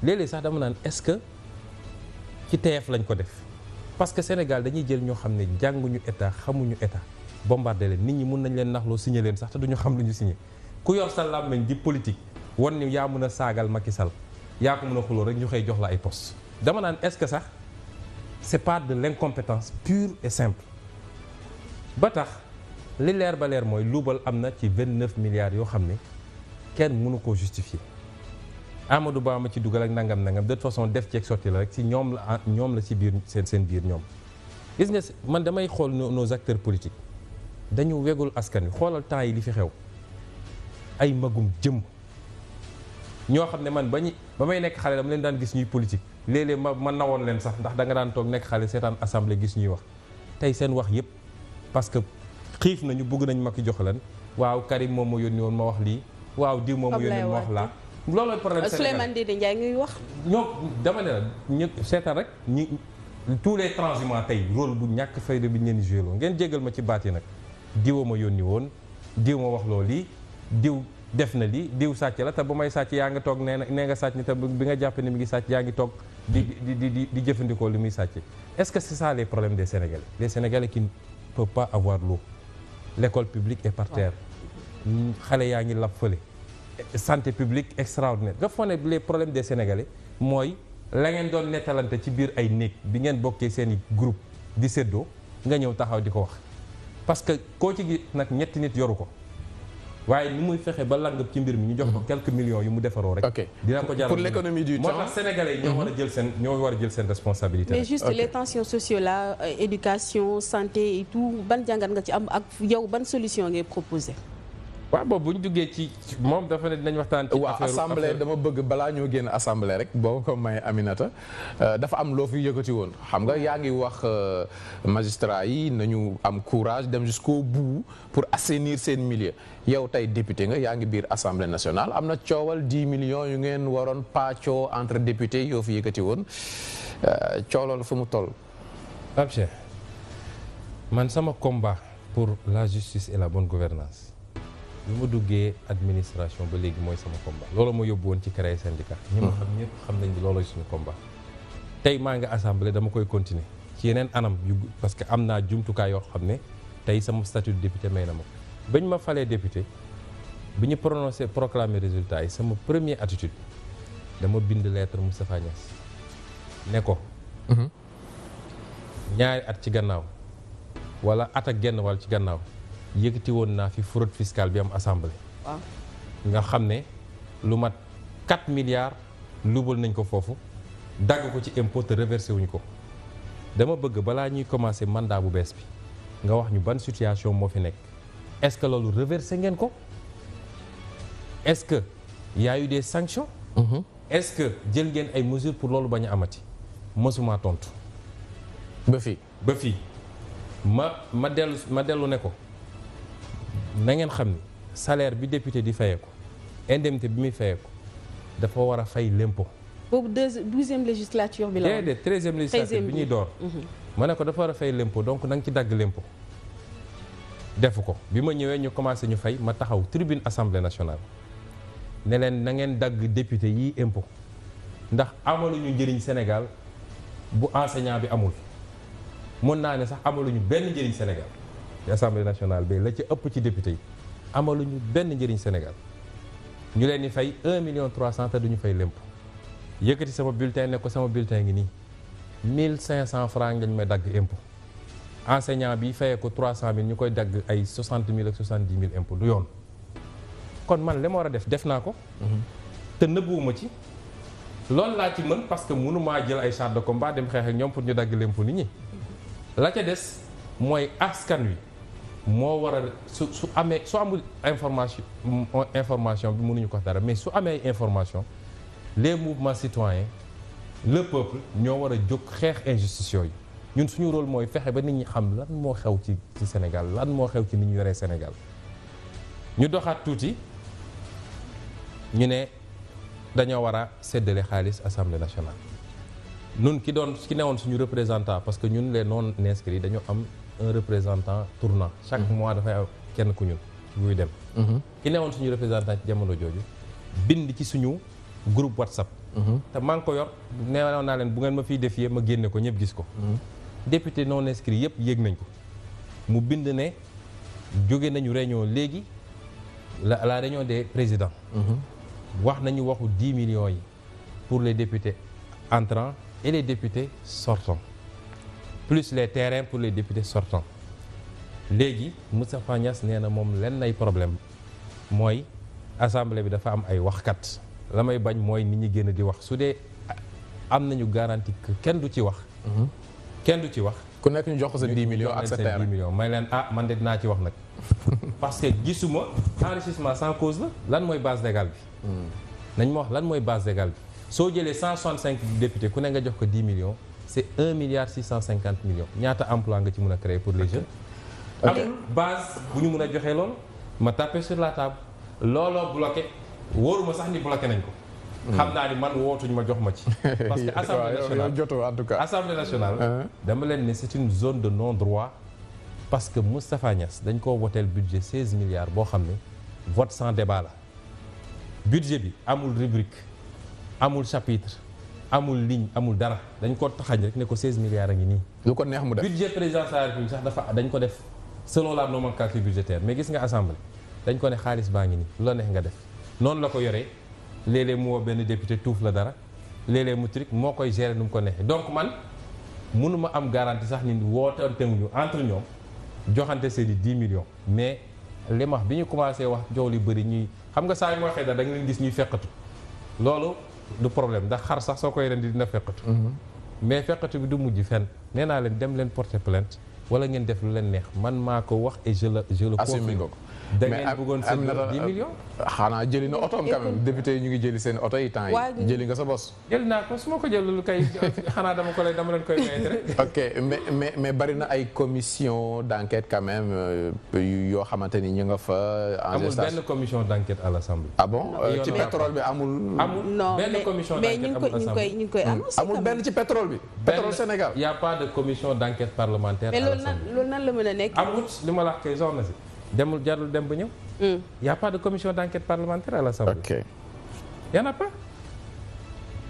léeg-léeg sax dama naan est-ce que. ci TF lañ ko def parce que Sénégal dañuy jël ñoo xam ne jànguñu état xamuñu état bombardé leen nit ñi mun nañ leen naxloo signé leen sax te duñu xam lu ñu signé ku yor sa làmmiñ di politique wan ni yaa mën a saagal Macky Sall yaa ko mën a xuloo rek ñu xëy jox la ay poste dama naan est-ce que sax c'est pas de l'incompétence pure et simple ba tax li leer ba leer mooy luubal am na ci 29 milliards yoo xam ne kenn mënu koo justifier Amadou Ba ma ci dugal ak nangam de toute façon def ceeg sotti la rek si ñoom la ci biir seen biir ñoom gis nga man damay xool nos acteurs politiques dañu wegul askan wi xoolal temps yi li fi xew ay magum jëm ñoo xam ne man ba may nekk xale dama leen daan gis ñuy politique léeg-léeg ma nawoon leen sax ndax da nga daan toog nekk xale seetaan assemblée gis ñuy wax tey seen wax yëpp parce que xiif nañu bëgg nañ ma ki jox leen waaw Karim moom ma yónni woon ma wax lii waaw diw moom ma yónni ma wax laa loolooy problème Souleymane Ndéné Ndiaye ngay wax ñoom dama ne la ñu seetaan rek ñi tous les transhumants tey rôle bu ñàkk fayda bi ñu leen joué loo ngeen jéggal ma ci baat yi nag diw ma yónni woon diw ma wax loo lii diw def na lii diw sàcc la te ba may sàcc yaa nga toog nee nga sàcc ni te bi nga jàpp ni mi ngi sàcc yaa ngi toog di jëfandikoo li muy sàcc est-ce que c'est ça les problèmes des Sénégalais les Sénégalais qui ne peuvent pas avoir l'eau l'école publique est par terre xale yaa ngi lab fële santé publique extraordinaire nga foog ne les problèmes des Sénégalais mooy la ngeen doon nettalante ci biir ay néeg bi ngeen bokkee seen i groupe di séddoo nga ñëw taxaw di ko wax parce que koo ci gi nag ñetti nit yoru ko waaye ni muy fexe ba lang ci mbir mi ñu jox ko quelques millions yu mu defaroo rek. ok dina ko jaral pour l'économie du temps moo tax sénégalais yi ñoo war a jël seen responsabilité. mais juste les tensions sociales là éducation santé et tout ban jàngat nga ci am ak yow ban solution ngay proposer. waaw boobu bu ñu duggee ci moom dafa ne dinañ waxtaan ci waaw assemblée dama bëgg balaa ñoo génn assemblée rek boo ko may Aminata dafa am loo fi yëkkati woon xam nga yaa ngi wax magistrat yi nañu am courage dem jusqu'au bout pour assainir seen milieu yow tey député nga yaa ngi biir assemblée nationale am na coowal 10 millions yu ngeen waroon pàccoo entre députés yoo fi yëkkati woon cooloon fu mu toll. Pape Cheikh man sama combat pour la justice et la bonne gouvernance bi ma duggee administration ba léegi mooy sama combat loolu ma yóbbu woon ci créer syndicat ñi ma xam ñëpp xam nañ ni loolooy suñu combat tey maa ngi assemblée dama koy continuer ci yeneen anam yu parce que am naa jumtukaay yoo xam ne tey sama statut de député may na ma bañ ma falee député bi ñu proclamer résultat yi sama première attitude dama bind lettre Moustapha Niasse ne ko ñaari at ci gannaaw wala at ak genn wàll ci gannaaw yëkkati woon naa fi fraude fiscale bi am assemblée. waaw nga xam ne lu mat 4 milliards luubal nañ ko foofu dagg ko ci impôt te reversé wuñ ko dama bëgg balaa ñuy commencer mandat bu bees bi nga wax ñu ban situation moo fi nekk est-ce que loolu reversé ngeen ko est-ce que y a eu des sanctions. est-ce que jël ngeen ay mesures pour loolu bañ a amati mësuma tontu. ba fii ma dellu ne ko. na ngeen xam ni salaire bi député di fayee ko indemnité bi muy fayee ko dafa war a fay l'impôt. boobu 12e législature bi la woon. déedéet 13e législature bi ñuy door. ma ne ko dafa war a fay l'impôt donc na nga ci dagg l'impôt. defu ko bi ma ñëwee ñu commencé ñu fay ma taxaw tribune assemblée nationale ne leen na ngeen dagg député yii impôt ndax amaluñu njëriñ Sénégal bu enseignant bi amul mën naa ne sax amaluñu benn njëriñ Sénégal. ci assemblée nationale bi la ci ëpp ci député yi amaluñu benn njëriñ Sénégal ñu leen di fay 1,3 million te duñu fay l'impôt yëkkati sama bulletin ne ko sama bulletin ngi nii 1500 francs ngañ may dagg impôt enseignant bi fayee ko 300 000 ñu koy dagg ay 60 000 ak 70 000 impôt du yoon kon man li ma war a def naa ko te nëbbuwuma ci loolu laa ci mën parce que mënumaa jël ay chars de combat dem xeex ak ñoom pour ñu dagg l'impôt nit ñi la ca des mooy askan wi moo war a su amul information bi mënuñu ko wax dara mais su amee information les mouvements citoyens le peuple ñoo war a jóg xeex injustice yooyu ñun suñu rôle mooy fexe ba nit ñi xam lan moo xew ci Sénégal lan moo xew ci nit ñu yoree Sénégal ñu doxaat tuuti ñu ne dañoo war a séddale xaalis assemblée nationale nun ki newoon suñu représentant parce que ñun les non inscrits dañoo am un représentant tournant chaque mois dafay am kenn ku ñun buy dem ki newoon suñu représentant ci jamono jooju bind ci suñu groupe WhatsApp te maa ngi ko yor neewoon naa leen bu ngeen ma fiy défier ma génne ko ñëpp gis ko député non inscrit yëpp yéeg nañ ko mu bind ne jóge nañu réunion léegi la réunion des présidents wax nañu waxu 10 millions yi pour les députés entrants et les députés sortants plus les terrains pour les députés sortants léegi Moustapha Niasse nee na moom lenn ay problème mooy assemblée bi dafa am ay waxkat la may bañ mooy nit ñi génn di wax su dee am nañu garantie que kenn du ci wax ku nekk ñu jox ko sa 10 millions ak sa terrain 10 millions may leen man de dinaa ci wax nag parce que gisuma enrichissement sans cause la lan mooy base légale bi nañ ma wax lan mooy base légale bi soo jëlee 165 députés ku ne nga jox ko 10 millions c'est 1 milliard 650 millions ñaata emploi nga ci mën a créer pour les jeunes amul base bu ñu mën a joxee loolu ma tapé sur la table looloo bloqué wóoruma sax ni bloqué nañ ko xam naa ni man wootuñ ma jox ma ci parce que assemblée nationale joto en tout cas assemblée nationale dama leen ne c'est une zone de non-droit parce que Moustapha Niasse dañ koo woteel budget 16 milliards boo xam ne vote sans débat la budget bi amul rubrique amul chapitre amul ligne amul dara dañ ko taxañ rek ne ko 16 milliards a ngi nii lu ko neex mu def budget président de la République sax dañ ko def selon la nomenclature budgétaire mais gis nga assemblée dañ ko ne xaalis baa ngi nii lu la neex nga def noonu la ko yoree léeg-léeg mu woo benn député tuuf la dara léeg-léeg mu trick moo koy gérer nu mu ko neexee donc man mënuma am garantie sax ni wootantewuñu entre ñoom joxante seen i 10 millions mais li ma wax bi ñu commencé wax jow li bëri ñuy xam nga saa yu ma waxee da nga leen gis ñuy feqatu loolu du problème ndax xar sax soo koy rendi dina feqatu mais feqatu bi du mujj fenn nee naa leen dem leen porter plainte wala ngeen def lu leen neex man maa ko wax et je le assumé nga ko da ngeen bëggoon seen 10 millions xanaa jëli na oto quand même député yi ñu ngi jëli seen oto yi temps yi jëli nga sa bos jëli naa ko su ma ko jëlul kay xanaa dama leen koy mayete rek ok mais bari na ay commission d'enquête quand même yoo xamante ni ñu nga fa en gestation amul benn commission d'enquête à l'Assemblée ah bon ci pétrole bi amul benn commission d'enquête mais ñu ngi koy annoncé amul benn ci pétrole bi pétrole Sénégal y a pas de commission d'enquête parlementaire mais loolu nan la mën a nekk amul li ma la wax kay soxna si demul jarul dem ba ñëw. y a pas de commission d'enquête parlementaire à l'Assemblée. ok y en a pas.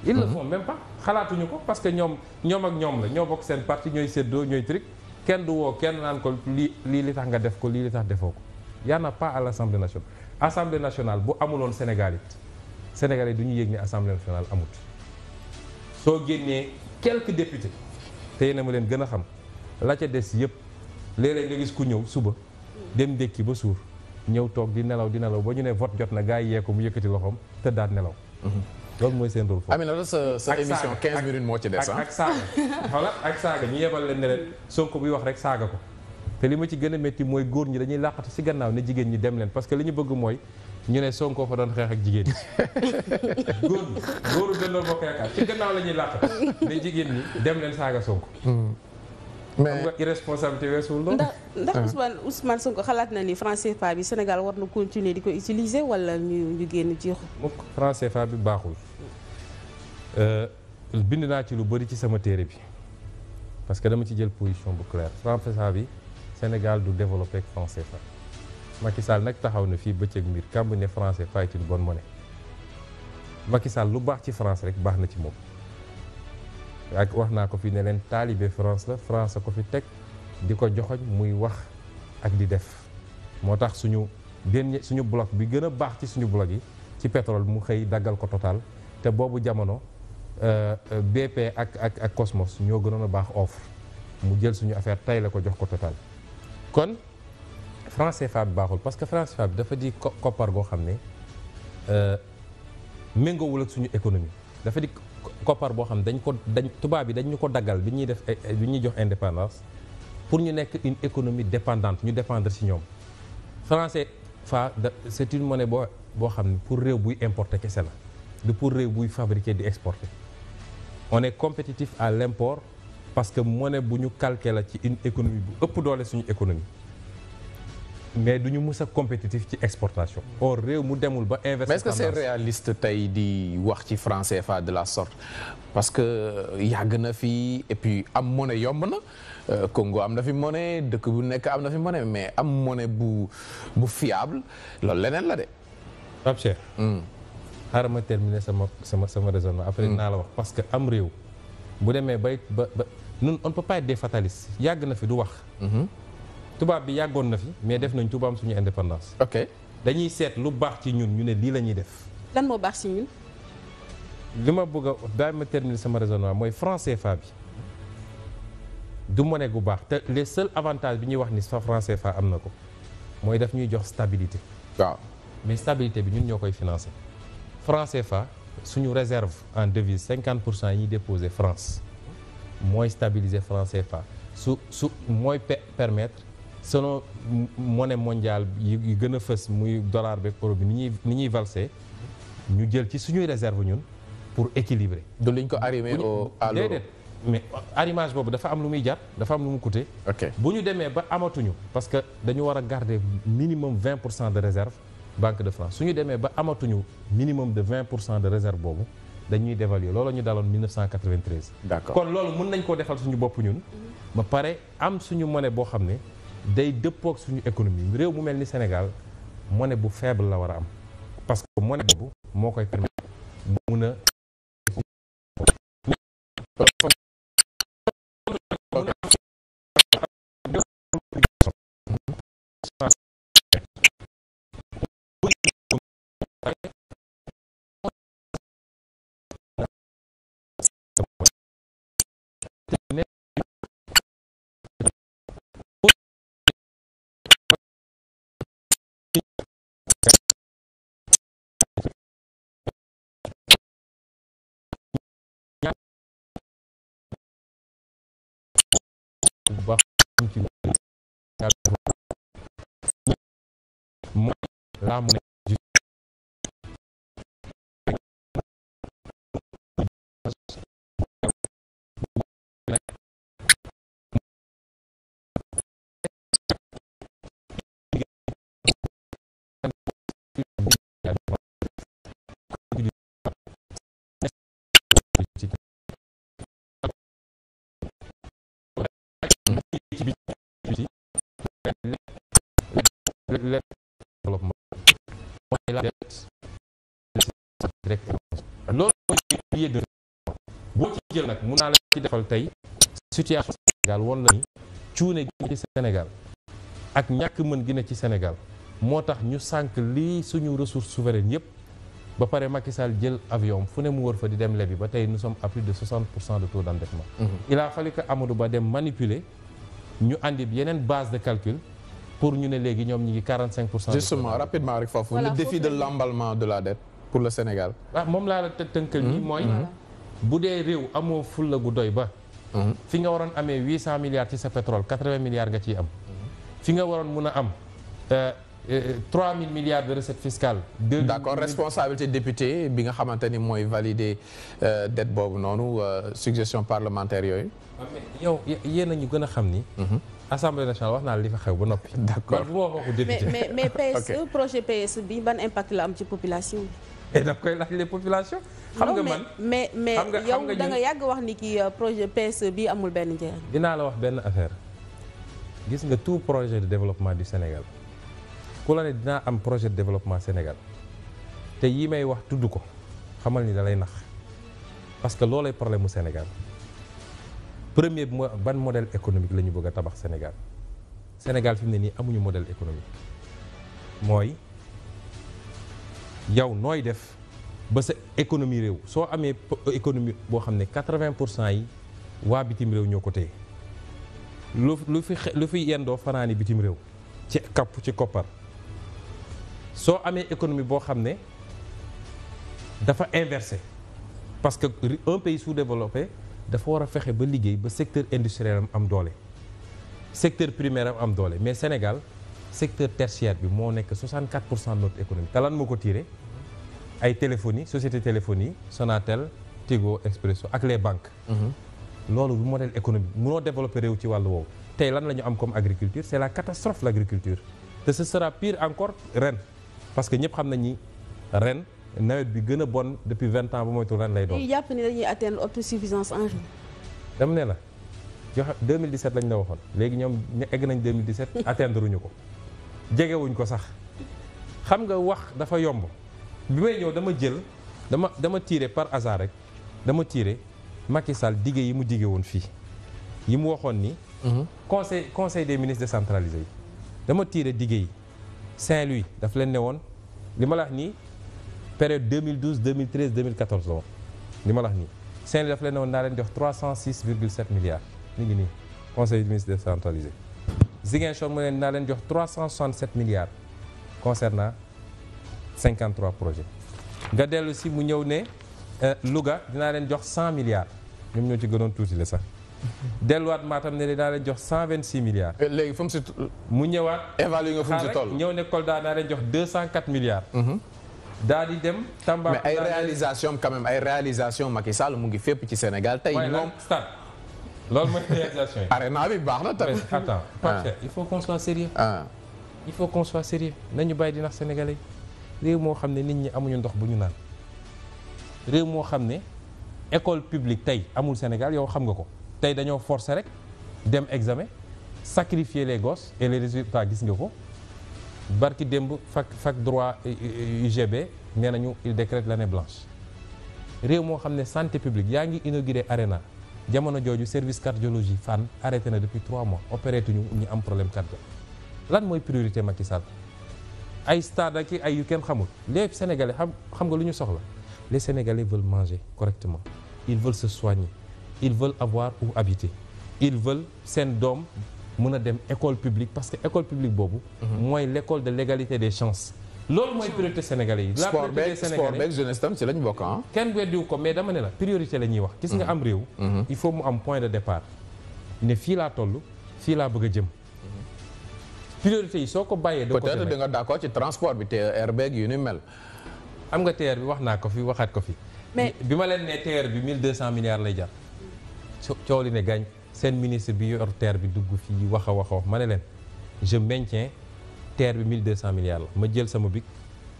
ils le font même pas xalaatuñu ko parce que ñoom ak ñoom la ñoo bokk seen parti ñooy séddoo ñooy trick kenn du woo kenn naan ko lii li tax nga def ko lii li tax defoo ko y en a pas à l'Assemblée nationale. Assemblée nationale bu amuloon Sénégal it Sénégalais du ñu yëg ni Assemblée nationale amut soo génnee quelques députés tey na ma leen gën a xam la ca des yëpp léeg-léeg nga gis ku ñëw suba. dem ndékki ba suur ñëw toog di nelaw ba ñu ne vote jot na gars yi yee ko mu yëkkati loxoom tëddaat nelaw. loolu mooy seen rôle foofu. Amina sa émission 15 minutes moo ci des ak saaga voilà ak saaga ñu yebal leen ne leen Sonko buy wax rek saaga ko te li ma ci gën a métti mooy góor ñi dañuy làqatu ci gannaaw ne jigéen ñi dem leen parce que li ñu bëgg mooy ñu ne Sonko fa doon xeex ak jigéen ñi góoru Benno Bokk Yaakaar ci gannaaw la ñuy làqatu ne jigéen ñi dem leen saaga Sonko. mais xam nga irresponsabilité weesuwul loolu. ndax Ousmane Sonko xalaat na ni franc CFA bi Sénégal war na continuer di ko utiliser wala ñu génn ci. mukk franc CFA bi baaxul. bind naa ci lu bëri ci sama téere bi parce que dama ci jël position bu claire franc CFA bi Sénégal du développer ak franc CFA. Macky Sall nag taxaw na fii bëccëg mbir kàmb ne franc CFA est une bonne monnaie. Macky Sall lu baax ci France rek baax na ci moom. ak wax naa ko fi ne leen taalibe France la France a ko fi teg di ko joxoñ muy wax ak di def moo tax suñu bloc bi gën a baax ci suñu bloc yi ci pétrole mu xëy daggal ko Total te boobu jamono BP ak Cosmos ñoo gënoon a baax offre mu jël suñu affaire tay la ko jox ko Total kon franc CFA bi baaxul parce que franc CFA bi dafa di koppar goo xam ne méngoowul ak suñu économie dafa di koppar boo xam dañ tubaab bi dañ ñu ko daggal bi ñuy jox indépendance pour ñu nekk une économie dépendante ñu dépendre ci ñoom franc CFA c'est une monnaie boo xam ne pour réew buy importer kese la du pour réew buy fabriquer di exporter on est compétitif à l'import parce que monnaie bu ñu calqué la ci une économie bu ëpp doole suñu économie mais du ñu mus a compétitif ci exportation. or réew mu demul ba inverser. mais est-ce que c'est réaliste tey di wax ci franc CFA de la sorte parce que yàgg na fi et puis am monnaie yomb na Congo am na fi monnaie dëkk bu nekk am na fi monnaie mais am monnaie bu fiable loolu leneen la de. Pape Cheikh. xaaral ma terminer sama raisonnement après naa la wax parce que am réew bu demee ba ñun on ne peut pas être des fatalistes yàgg na fi du wax. tubaab bi yàggoon na fi mais def nañ tubaab suñu indépendance. ok dañuy seet lu baax ci ñun ñu ne lii la ñuy def. lan moo baax ci ñun. li ma bëgg a daal ma terminer sama raisonnement mooy franc CFA bi du monnaie gu baax te les seuls avantages bi ñuy wax ni sa franc CFA am na ko mooy daf ñuy jox stabilité. waaw mais stabilité bi ñun ñoo koy financer. franc CFA suñu réserve en devise 50% yi ñuy déposé France mooy stabiliser franc CFA su mooy permettre selon monnaie mondiale yi gën a fës muy dollar beeg euro bi ni ñuy valser ñu jël ci suñuy réserve ñun pour équilibrer. du liñ ko arrimé à l'euro déedéet mais arrimage boobu dafa am lu muy jar dafa am lu mu coûter. ok bu ñu demee ba amatuñu parce que dañu war a garder minimum 20% de réserve Banque de France su ñu demee ba amatuñu minimum de 20% de réserve boobu dañuy dévaluer loolu ñu daloon 1993. d'accord kon loolu mën nañ koo defal suñu bopp ñun. ba pare am suñu monnaie boo xam ne day dëppook suñu économie réew mu mel ni Sénégal monnaie bu faible la war a am parce que monnaie boobu moo koy permettre mu mun a. bu baax ci mooy la monnaie le développement mooy la dette directement loolu mooy pilier de boo ci jël nag mun naa la ci defal tey situation Sénégal woon la ni cuune gi ci Sénégal ak ñàkk mën gi ne ci Sénégal moo tax ñu sànk lii suñu ressources souveraines yëpp ba pare Macky Sall jël avion fu ne mu wër fa di dem lebi ba tey nous sommes à plus de 60% de taux d'endettement. Il a fallu que Amadou Ba dem manipuler ñu andi yeneen base de calcul pour ñu ne léegi ñoom ñi ngi 45%. justement rapidement rek foofu le défi de l'emballement de la dette pour le Sénégal. waaw moom laa la tënkal nii mooy bu dee réew amoo fulla gu doy ba fi nga waroon amee 800 milliards ci sa pétrole 80 milliards nga ciy am fi nga waroon mun a am 3000 milliards de recettes fiscales. D'accord, responsabilité député bi nga xamante ni mooy valider dette boobu noonu suggestion parlementaire yooyu. yow yéen a ñu gën a xam ni. Assemblée nationale wax naa li fa xew ba noppi. D'accord, bu ma waxu député. mais PSE projet PSE bi ban impact la am ci population bi. et daf koy laaj les populations. xam nga man mais yow da nga yàgg wax ni kii projet PSE bi amul benn njëriñ. dinaa la wax benn affaire gis nga tout projet de développement du Sénégal ku la ne dinaa am projet de développement Sénégal te yi may wax tudd ko xamal ni da lay nax parce que loolay problème mu Sénégal premier bi mooy ban modèle économique la ñu bëgg a tabax Sénégal Sénégal fi mu ne nii amuñu modèle économique mooy yow nooy def ba sa économie réew soo amee économie boo xam ne 80% yi waa bitim réew ñoo ko téye lu fi yendoo fanaani bitim réew ci ci koppar soo amee économie boo xam ne dafa inversé parce que un pays sous-développé dafa war a fexe ba liggéey ba secteur industriel am doole secteur primaire am doole mais Sénégal secteur tertiaire bi moo nekk 64% de notre économie te lan moo ko tiré ay téléphonie société téléphonie Sonatel Tigo Expresso ak les banques. loolu du modèle économique munoo développer réew ci wàllu woowu tey lan la ñu am comme agriculture c'est la catastrophe l'agriculture te ce sera pire encore ren parce que ñëpp xam nañ ni ren nawet bi gën a bon depuis 20 ans ba moytu ren lay doon. ñu jàpp ni dañuy atteindre autosuffisance en riz. dama ne la joxe 2017 lañ la waxoon léegi ñoom egg nañ 2017 atteindre uñu ko jegewuñ ko sax xam nga wax dafa yomb bi may ñëw dama jël dama tiré par hasard rek dama tiré Macky Sall dige yi mu dige woon fii yi mu waxoon ni. conseil des ministres décentralisé yi dama tiré dige yi Saint-Louis daf leen ne woon li ma la wax nii période 2012 2013 2014 la woon li ma la wax nii Saint-Louis daf leen ne woon naa leen jox 306,7 milliards mi ngi nii conseil des ministres décentralisé. Ziguinchor mu ne naa leen jox 367 milliards concernant 53 projets nga dellu si mu ñëw ne Louga dinaa leen jox 100 milliards ñoom ñoo ci gënoon tuuti la sax delluwaat Matam ne daa leen jox 126 milliards. léegi fu mu si. mu ñëwaat. évalué nga fu mu si toll ñëw ne Kolda daa leen jox 204 milliards. daal di dem Tamba. mais ay réalisation quand même ay réalisation Macky Sall mu ngi fépp ci Sénégal tey moom. stade loolu mooy réalisation yi. arena bi baax na tamit. attends Pape Cheikh il faut qu'on soit sérieux. il faut qu'on soit sérieux nañu bàyyi di nax sénégalais réew moo xam ne nit ñi amuñu ndox bu ñu naan réew moo xam ne école publique tey amul Sénégal yow xam nga ko tey dañoo forcer rek dem examen sacrifier les gosses et les résultats gis nga ko barki démb fac droit UGB nee nañu il décrète l'année blanche réew moo xam ne santé publique yaa ngi inauguré arena jamono jooju service cardiologie Fann arrêté na depuis 3 mois opéré tuñu ñu am problème cardiaque lan mooy priorité Macky Sall ay stade ak ay yu kenn xamul les Sénégalais xam nga lu ñu soxla les Sénégalais veulent manger correctement ils veulent se soigner ils veulent avoir où habiter ils veulent seen doom mën a dem école publique parce que école publique boobu mooy l'école de l'égalité des chances loolu mooy priorité Sénégalais yi. la priorité des Sénégalais sport beeg jeunesse tam ci lañ bokk ah. kenn weddiwu ko mais dama ne la priorité la ñuy wax. gis nga am réew. il faut mu am point de départ. ne fii laa toll fii laa bëgg a jëm. priorité yi soo ko bàyyee. doo ko peut-être da nga d'accord ci transport bi TER beeg yu ni mel. am nga TER bi wax naa ko fi waxaat ko fi. mais bi ma leen ne TER bi 1200 milliards lay jar. coow li ne gañ seen ministre bi yor TER bi dugg fii wax a ma ne leen je maintiens. TER bi 1200 milliards la ma jël sama bic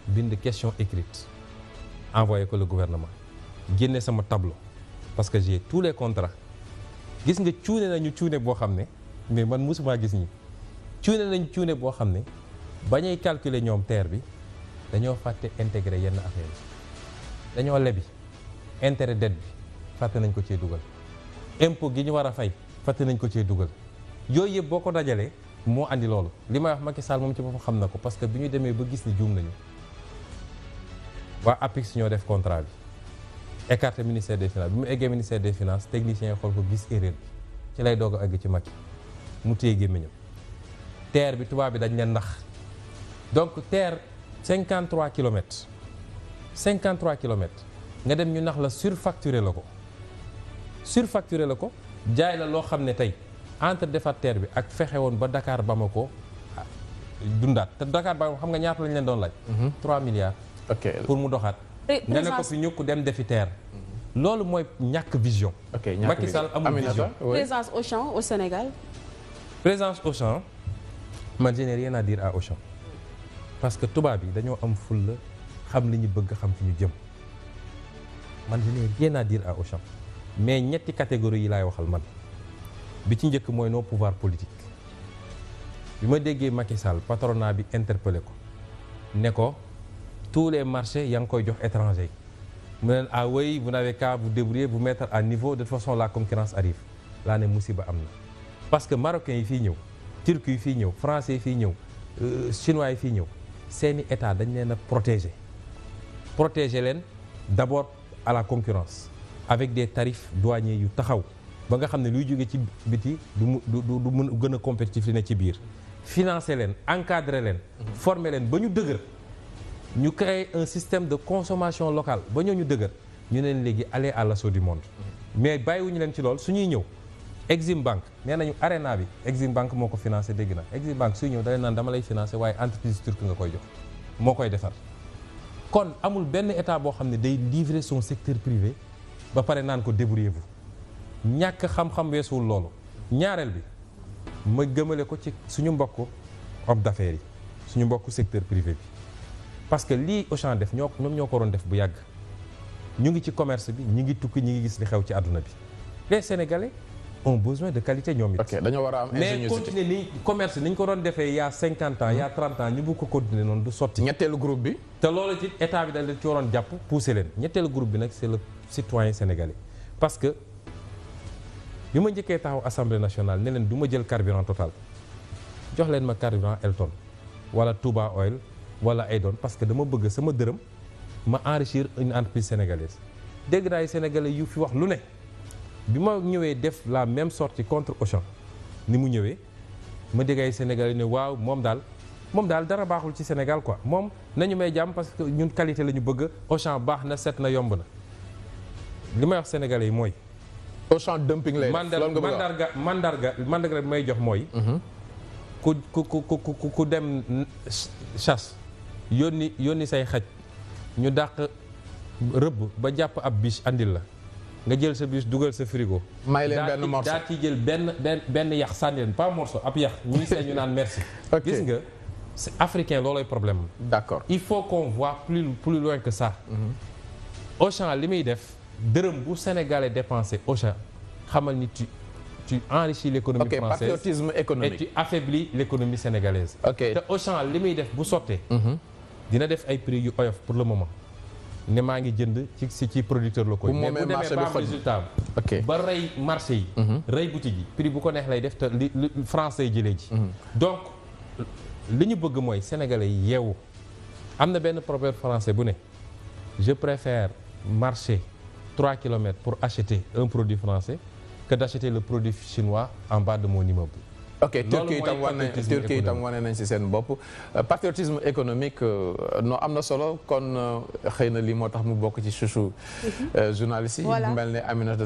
bind question écrite envoyé ko le gouvernement génne sama tableau parce que j'ai tous les contrats gis nga cuune nañu cuune boo xam ne mais man musuma gis ñi cuune nañu cuune boo xam ne bañuy calculer ñoom TER bi dañoo fàtte intégrer yenn affaire yi dañoo lebi intérêt dette bi fàtte nañ ko cee dugal impôt gi ñu war a fay fàtte nañ ko cee dugal yooyu yëpp boo ko dajalee moo andi loolu li may wax Macky Sall moom ci boppam xam na ko parce que bi ñu demee ba gis ni juum nañu waa APIX ñoo def contrat bi écarté ministère des finances bi mu eggee ministère des finances technicien yi xool ko gis erreur bi ci lay doog a egg ci Macky mu téye gémmiñam TER bi tubaab bi dañ leen nax donc TER 53 kilomètres 53 kilomètres nga dem ñu nax la surfacturé la ko jaay la loo xam ne tey entre defar TER bi ak fexe woon ba Dakar Bamako dundaat te Dakar Bamako xam nga ñaata lañ leen doon laaj. 3 milliards. ok pour mu doxaat. nga ne ko fi ñukk dem defi TER. loolu mooy ñàkk vision. ok ñàkk Macky Sall amul vision. présence Auchan au Sénégal. présence Auchan man je n'ai rien à dire à Auchan parce que tubaab yi dañoo am fulla xam li ñu bëgg xam fi ñu jëm man je n'ai rien à dire à Auchan mais ñetti catégorie yi laay waxal man. bi ci njëkk mooy nos pouvoirs politiques bi ma déggee Macky Sall patronat bi interpellé ko ne ko tous les marchés yaa ngi koy jox étranger yi mu leen ah oui vous n'avez qu'à vous débrouiller vous mettre à niveau de toute façon la concurrence arrive laa ne musiba am na parce que marocains yi fii ñëw turcs yi fii ñëw français yi fii ñëw chinois yi fii ñëw seeni état dañ leen a protéger leen d'abord à la concurrence avec des tarifs douaniers yu taxaw ba nga xam ne luy jóge ci biti du mën gën a compétitif li ne ci biir financer leen encadrer leen former leen ba ñu dëgër ñu créer un système de consommation locale ba ñoo ñu dëgër ñu leen léegi aller à l'assaut du monde mais bàyyiwuñu leen ci lool suñuy ñëw Exim Bank nee nañu arena bi Exim Bank moo ko financé dégg na Exim Bank suy ñëw da leen naan dama lay financé waaye entreprise turque nga koy jox moo koy defar kon amul benn état boo xam ne day livrer son secteur privé ba pare naan ko débrouillez-vous ñàkk xam-xam weesuwul loolu ñaareel bi ma gëmale ko ci suñu mbokk homme d'affaires yi suñu mbokk secteur privé bi parce que lii Auchan def ñoom ñoo ko doon def bu yàgg ñu ngi ci commerce bi ñu ngi tukki ñu ngi gis li xew ci àdduna bi les Sénégalais ont besoin de qualité ñoom it. ok dañoo war a am ingéniosité mais continuer ni commerce ni ñu ko doon defee il y a 50 ans il y a 30 ans ñu bëgg ko continuer noonu du sotti. ñetteelu groupe bi. te loolu ci état bi dañ leen ci waroon jàpp pousser leen ñetteelu groupe bi nag c'est le citoyen sénégalais parce que bi ma njëkkee taxaw assemblée nationale ne leen du ma jël carburant Total jox leen ma carburant Elton wala Touba Oil wala Aydon parce que dama bëgg sama dërëm ma enrichir une entreprise sénégalaise dégg naa ay sénégalais yu fi wax lu ne bi ma ñëwee def la même sortie contre Auchan ni mu ñëwee ma dégg ay sénégalais ne waaw moom daal dara baaxul ci Sénégal quoi moom nañu may jàmm parce que ñun qualité la ñu bëgg Auchan baax na set na yomb na li may wax sénégalais yi mooy Auchan dumping lay def loolu nga bëgg a wax mandarga bi may jox mooy. ku dem chasse yónni say xaj ñu dàq rëbb ba jàpp ab biche andil la nga jël sa biche dugal sa frigo. may leen benn morceau daa ci jël benn yax sànni leen pas morceau ab yax ñuy seen ñu naan merci. gis nga c'est africain loolooy problème. d'accord il faut qu'on voit plus loin que ça. Auchan li muy def dërëm bu sénégalais dépensé Auchan xamal ni tu enrichis l'économie française. Patriotisme économique. Et tu affaiblis l'économie sénégalaise. te Auchan li muy def bu sottee. dina def ay prix yu oyof pour le moment. ne maa ngi jënd ci producteurs locaux yi. mais bu demee ba am résultat ba rey marché yi. rey boutique yi prix bu ko neex lay def te li français yi jëlee ji. donc li ñu bëgg mooy sénégalais yi yeewu. am na benn proverbe français bu ne je préfère marcher 3 kilomètres pour acheter un produit français que d'acheter le produit chinois en bas de mon immeuble. ok Turquie itam wane nañ ci seen bopp patriotisme économique non am na solo kon xëy na lii moo tax mu bokk ci chouchou journaliste yi mel ne Aminata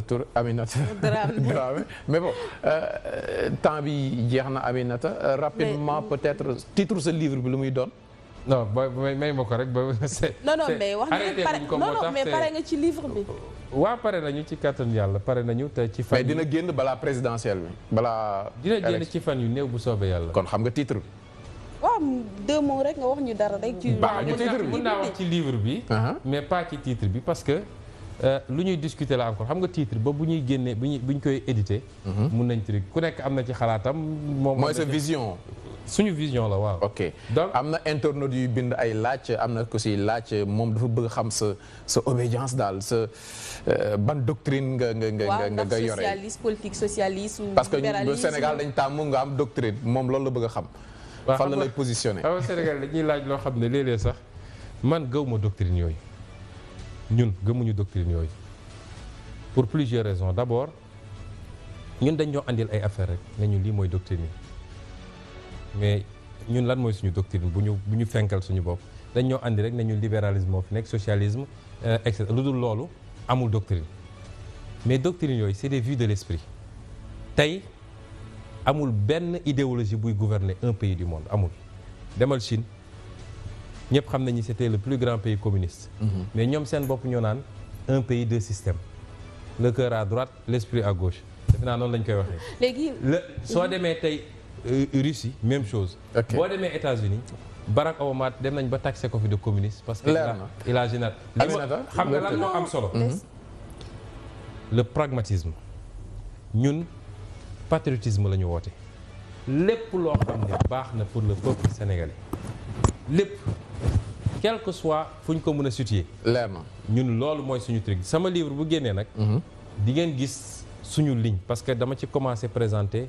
Dramé mais bon temps bi jeex na Aminata rapidement peut-être titre ce livre bi lu muy doon. non may ma ko rek ba. non mais wax nga mais pare nga ci livre bi. waa pare nañu ci kàttanu yàlla pare nañu te ci fan. mais dina génn balaa présidentielle bi balaa. dina génn ci fan yu néew bu soobee yàlla. kon xam nga titre bi. waaw 2 mots rek nga wax ñu dara rek. ci mën naa wax ci livre bi. mais pas ci titre bi parce que lu ñuy discuter la encore xam nga titre ba bu ñuy génnee bu ñu koy éditer. mun nañ ci ku nekk am na ci xalaatam. mooy sa vision. suñu vision la waaw. ok donc am na internautes yuy bind ay laaj am na ko si laaj moom dafa bëgg xam sa obédience daal sa ban doctrine nga yore. socialiste politique socialiste ou parce que bu Sénégal dañ tàmm nga am doctrine moom loolu la bëgg a xam. fan la lay positionné. waaw Sénégal dañuy laaj loo xam ne léeg-léeg sax man gëwuma doctrine yooyu ñun gëmuñu doctrine yooyu pour plusieurs raisons d'abord ñun dañ ñoo andil ay affaire rek ne ñu lii mooy doctrine yi. mais ñun lan mooy suñu doctrine bu ñu fenkal suñu bopp dañ ñoo andi rek ne ñu libéralisme moo fi nekk socialisme et cetera lu dul loolu amul doctrine mais doctrine yooyu c'est des vues de l'esprit tey amul benn idéologie buy gouverner un pays du monde amul demal Chine ñëpp xam nañu c'était le plus grand pays communiste mais ñoom seen bopp ñoo naan un pays deux systèmes le cœur à droite l'esprit à gauche defe naa noonu lañ koy waxee léegi soo demee tey Russie même chose. boo demee États-Unis Barack Obama dem nañ ba taxé ko fi de communiste. parce que il a général. xam nga lan moo am solo. le pragmatisme ñun patriotisme la ñu woote. lépp loo xam ne baax na pour le peuple sénégalais lépp quel que soit fu ñu ko mën a situer. leer na ñun loolu mooy suñu truc sama livre bu génnee nag. di ngeen gis suñu ligne parce que dama ci commencer présenter.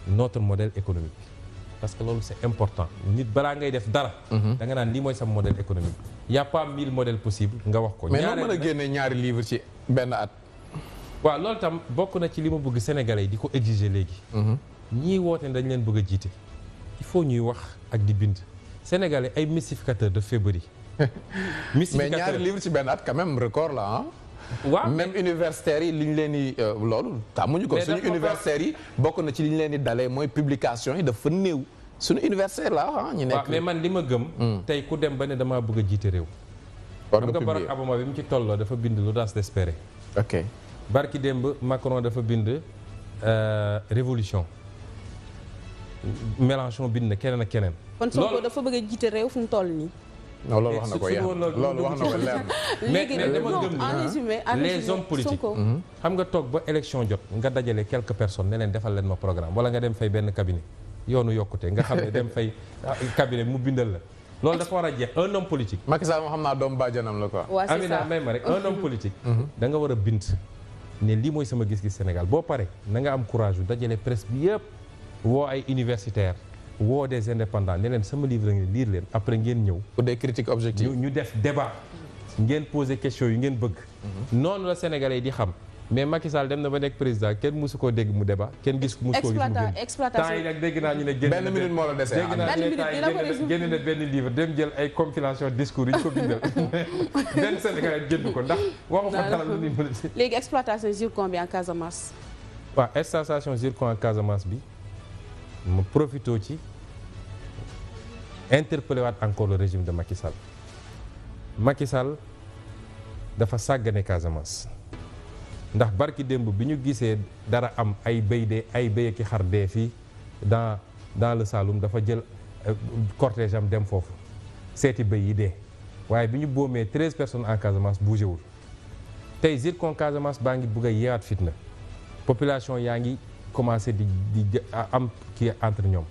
notre modèle économique parce que loolu c'est important nit balaa ngay def dara da nga naan lii mooy sama modèle économique y a pas 1000 modèles possibles nga wax ko mais noo mën a génne ñaari livre ci benn at waaw loolu tam bokk na ci li ma bëgg sénégalais yi di ko exiger léegi ñii woote ne dañ leen bëgg a jiite il faut ñuy wax ak di bind sénégalais ay mystificateurs de février mais ñaari livre ci benn at quand même record la ah waaw même universitaires yi li ñu leen di loolu tàmmuñu ko suñu universitaires yi bokk na ci li ñu leen di dalee mooy publication yi dafa néew suñu universitaire la ah ñu nekk mais man li ma gëm tey ku dem ba ne damaa bëgg a jiite réew xam nga Barack Obama bi mu ci tolloo dafa bind l'audace d'espérer ok barki démb Macron dafa bind révolution Mélenchon bind na keneen ak keneen kon Sonko dafa bëgg a jiite réew fu mu toll nii non loolu wax na ko loolu wax na ko leer na léegi dama gëm ni les hommes politiques xam nga toog ba élection jot nga dajale quelques personnes ne leen defal leen ma programme wala nga dem fay benn cabinet yoonu yokkute nga xam ne dem fay cabinet mu bindal la loolu dafa war a jeex un homme politique Macky Sall moo xam naa doomu bàjjanam la quoi Amina may ma rek un homme politique da nga war a bind ne lii mooy sama gis-gis Sénégal boo pare na nga am courage yu dajale presse bi yëpp woo ay universitaires woo des indépendants ne leen sama livre ngeen lire leen après ngeen ñëw pour des critiques objectives ñu def débat ngeen poser question yu ngeen bëgg noonu la sénégalais yi di xam mais Macky Sall dem na ba nekk président kenn musu koo dégg mu débat kenn gis musu koo gis mu génn temps yi nag dégg naa ñu ne benn minute moo la dese dégg naa ñu ne temps yi génn na benn livre dem jël ay compilation discours yi ñu ko bindal benn Sénégalais jënd ko ndax waxu fa dara lu ni mën a léegi exploitation zircon bi en Casamance. waaw exploitation zircon en Casamance bi mu profité ci interpellé waat encore le régime de Macky Sall Macky Sall dafa sàggane Casamance ndax barki démb bi ñu gisee dara am ay béy ki xar dee fii dans le Saloum dafa jël cortège am dem foofu seeti béy yi dee waaye bi ñu boomee 13 personnes en Casamance bougé wul tey zircon Casamance baa ngi bugg a yeewaat fitna population yaa ngi commencé di am kii entre ñoom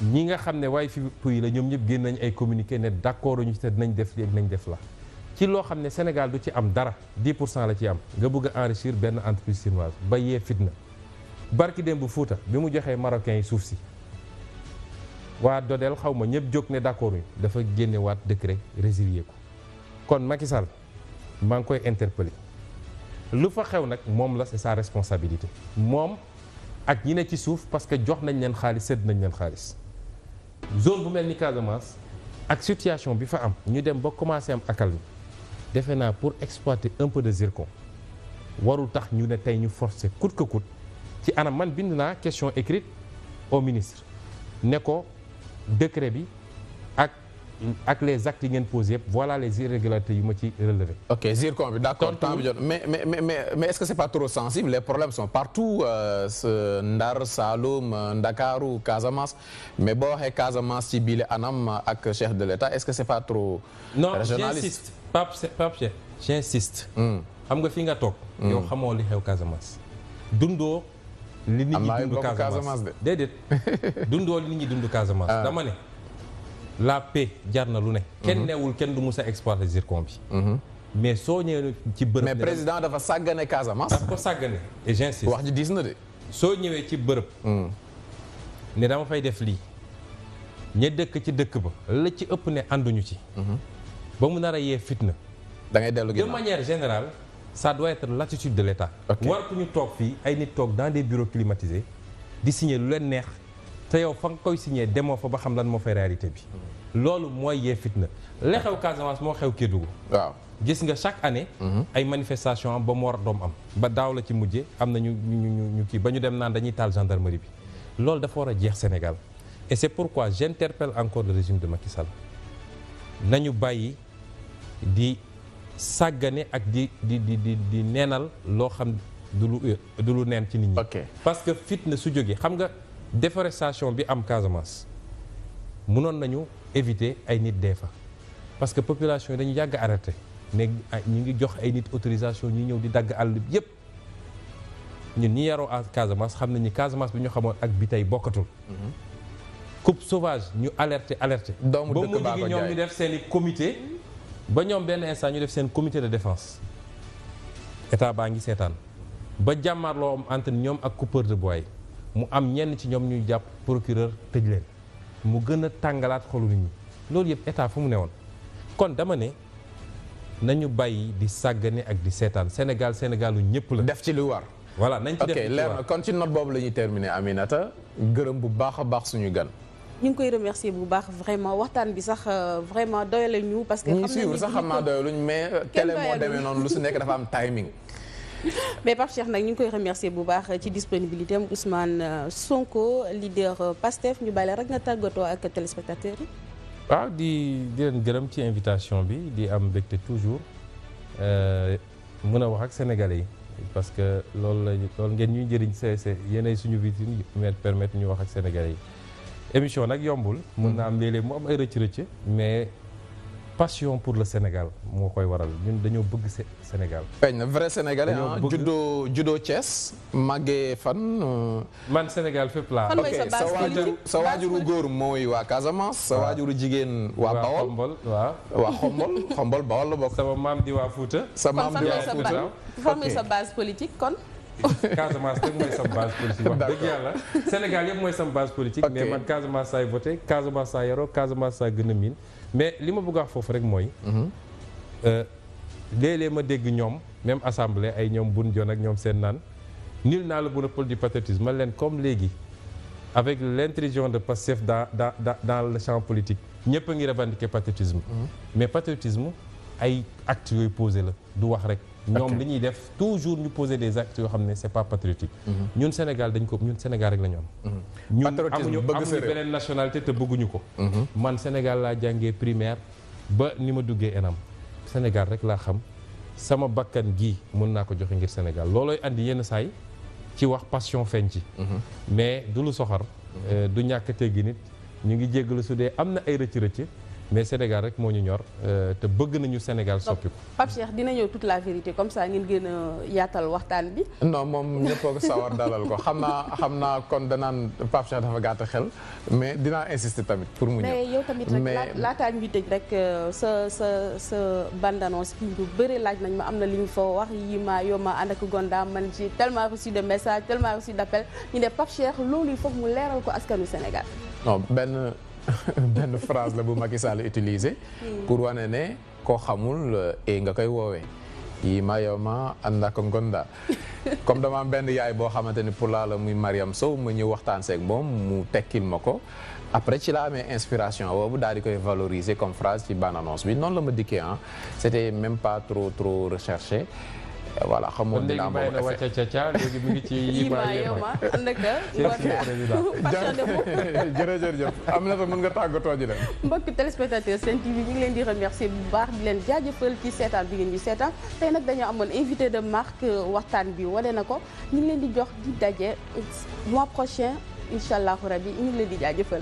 ñi nga xam ne waaye fi puy la ñoom ñëpp génn nañ ay communiqué ne d'accord ñu ci te dinañ def lii ak nañ def la ci loo xam ne Sénégal du ci am dara 10% la ci am nga bëgg a enrichir benn entreprise chinoise ba yee fitna barki démb bu Fuuta bi mu joxee marocains yi suuf si waa Dodel xaw ma ñëpp jóg ne d'accord ñu dafa génne waat décret résilier ko kon Macky Sall maa ngi koy interpeller lu fa xew nag moom la c'est sa responsabilité moom ak ñi ne ci suuf parce que jox nañ leen xaalis sédd nañ leen xaalis zone bu mel ni Casamance ak situation bi fa am ñu dem ba commencé am accalmie defe naa pour exploiter un peu de zircon warul tax ñu ne tey ñu forcer coûte que coûte ci anam man bind naa question écrite au ministre ne ko décret bi ak les actes yi ngeen posé yëpp voilà les irrégularités yu ma ci relevé. ok zircon bi d'accord temps bi jot mais est-ce que c'est pas trop sensible les problèmes sont partout Ndar Saloum Ndakaaru Casamance mais boo waxee Casamance ci biile anam ak chef de l'État est-ce que c'est pas trop régionaliste? Non j'insiste Pape Cheikh j'insiste. xam nga fi nga toog. yow xamoo li xew Casamance. dundoo li nit ñi dund Casamance déedéet dundoo li nit ñi dund Casamance. dama ne. la paix jar na lu ne. kenn neewul kenn du mus a exploiter zircon bi. mais soo ñëwee ci bërëb. mais président dafa sàggane Casamance. dafa ko sàggane et j'insiste. wax ji diis na de. soo ñëwee ci bërëb. ne dama fay def lii. ña dëkk ci dëkk ba la ci ëpp ne ànduñu ci. ba mu nar a yee fitna. da ngay dellu de manière générale ça doit être l'attitude de l'État. waratuñu toog fii ay nit toog dans des bureaux climatisés di signer lu leen neex. te yow fa nga koy signé demoo fa ba xam lan moo fay réalité bi loolu mooy yee fitna li xew Casamance moo xew Kédougou waaw gis nga chaque année ay manifestation am ba mu war a doom am ba daaw la ci mujje am na ñu kii ba ñu dem naan dañuy taal gendarmerie bi loolu dafa war a jeex Sénégal et c'est pourquoi j'interpelle encore le régime de Macky Sall nañu bàyyi di sàggane ak di neenal loo xam du lu neen ci nit ñi parce que fitna su jógee xam nga déforestation bi am Casamance mënoon nañu éviter ay nit dee fa parce que population yi dañu yàgg arrêté ne ñu ngi jox ay nit autorisation ñu ñëw di dagg àll bi yépp ñun ñi yaroo à Casamance xam nañu Casamance bi ñu xamoon ak bi tey bokkatul. coupe sauvage ñu alerté doomu dëkk ba mujj gi ñoom ñu def seen i comité ba ñoom benn instant ñu def seen comité de défense état baa ngi seetaan ba jàmmarloo am entre ñoom ak coupeur de bois yi mu am ñenn ci ñoom ñuy jàpp procureur tëj leen mu gën a tàngalaat xolu nit ñi loolu yëpp état fu mu newoon kon dama ne nañu bàyyi di sàggane ak di seetaan Sénégalu ñëpp la. def ci lu war. voilà nañ ci def ok leer na kon ci note boobu la ñuy terminer Aminata gërëm bu baax a baax suñu gan. ñu ngi koy remercier bu baax vraiment waxtaan bi sax vraiment doyale ñu parce que. xam nañ sax xam naa doyaluñ mais télé moo demee noonu lu si nekk dafa am timing. mais Pape Cheikh nag ñu ngi koy remercier bu baax ci disponibilité am Ousmane Sonko leader Pastef ñu bàyyi rek nga tàggatoo ak téléspectateurs yi. waaw di leen gërëm ci invitation bi di am mbégte toujours mën a wax ak sénégalais yi parce que loolu ngeen ñuy jëriñ c'est yéenay suñu vitrine yu permettre ñu wax ak sénégalais yi. émission nag yombul. mën na am léeg-léeg mu am ay rëcc-rëcc mais. passion pour le Sénégal moo koy waral ñun dañoo bëgg Sénégal. feeñ na vrai sénégalais ah juddoo Thiès màggee fan. man Sénégal fépp laa. fan mooy sa base politique sa waajuru góor mooy waa Casamance. sa waajuru jigéen waa Bawol. waa Xombol Bawol la bokk. sama maam di waa Fouta. sa maam di waa Fouta fan mooy sa base politique kon. Casamance rek mooy sama base politique wax dëgg yàlla Sénégal yëpp mooy sama base politique. mais man Casamance saay voté Casamance saa yaroo Casamance saa gën a miin. mais li ma bëgg a wax foofu rek mooy léeg-léeg ma dégg ñoom même assemblée ay ñoom bun jon ak ñoom seen naan nul n'a le monopole du patriotisme man leen comme léegi avec l'intrusion de Pastef dans le champ politique ñëpp a ngi revendiquer patriotisme mais patriotisme ay actes yooyu posé la du wax rek ñoom li ñuy def toujours ñu poser des actes yoo xam ne c'est pas patriotique ñun Sénégal ñun Sénégal rek la ñu am ñun amuñu beneen nationalité te bëgguñu ko man Sénégal laa jàngee primaire ba ni ma duggee ENAM Sénégal rek laa xam sama bakkan gii mën naa ko joxe ngir Sénégal loolooy andi yenn saay ci wax passion feeñ ci mais du lu soxar du ñàkk teggi nit ñu ngi jéggalu su dee am na ay rëcc-rëcc mais Sénégal rek moo ñu ñor te bëgg nañu Sénégal soppi ko. Pape Cheikh dina ñëw toute la vérité comme ça ngeen gën a yaatal waxtaan bi. non moom ñëpp a ko sawar dalal ko xam naa kon danaan Pape Cheikh dafa gàtt xel mais dinaa insister tamit pour mu ñëw. mais yow tamit rek laataa ñu tëj rek sa bande annonce bi bu bëri laaj nañ ma am na li ñu fa wax yi ma yow ma ànd ak Gonda man ci tellement reçu de message tellement reçu d'appel ñu ne Pape Cheikh loolu il faut mu leeral ko askanu Sénégal. non benn phrase la bu Macky Sall utilisé pour wane ne koo xamul nga koy woowee yi ma yow ma ànd ak Gonda comme dama am benn yaay boo xamante ni pour la muy Mariam Sow ma ñëw waxtaan seeg moom mu tekkil ma ko après ci la amee inspiration boobu daal di koy valoriser comme phrase ci bande annonce bi noonu la ma dikkee c'était même pas trop recherché voilà xamoon dinaa boobu léegi bàyyi na wàcca léegi mu ngi ci yi ma yema ndaka jërëjëf am na mën nga tàggatoo ji dem mbokk téléspectateur Sen TV ñu ngi leen di remercier bu baax di leen jaajëfal ci seetaan bi ngeen di seetaan tey nag dañoo amoon invité de marque waxtaan bi wane na ko ñu ngi leen di jox di daje mois prochain incha allahu rabi ñu ngi leen di jaajëfal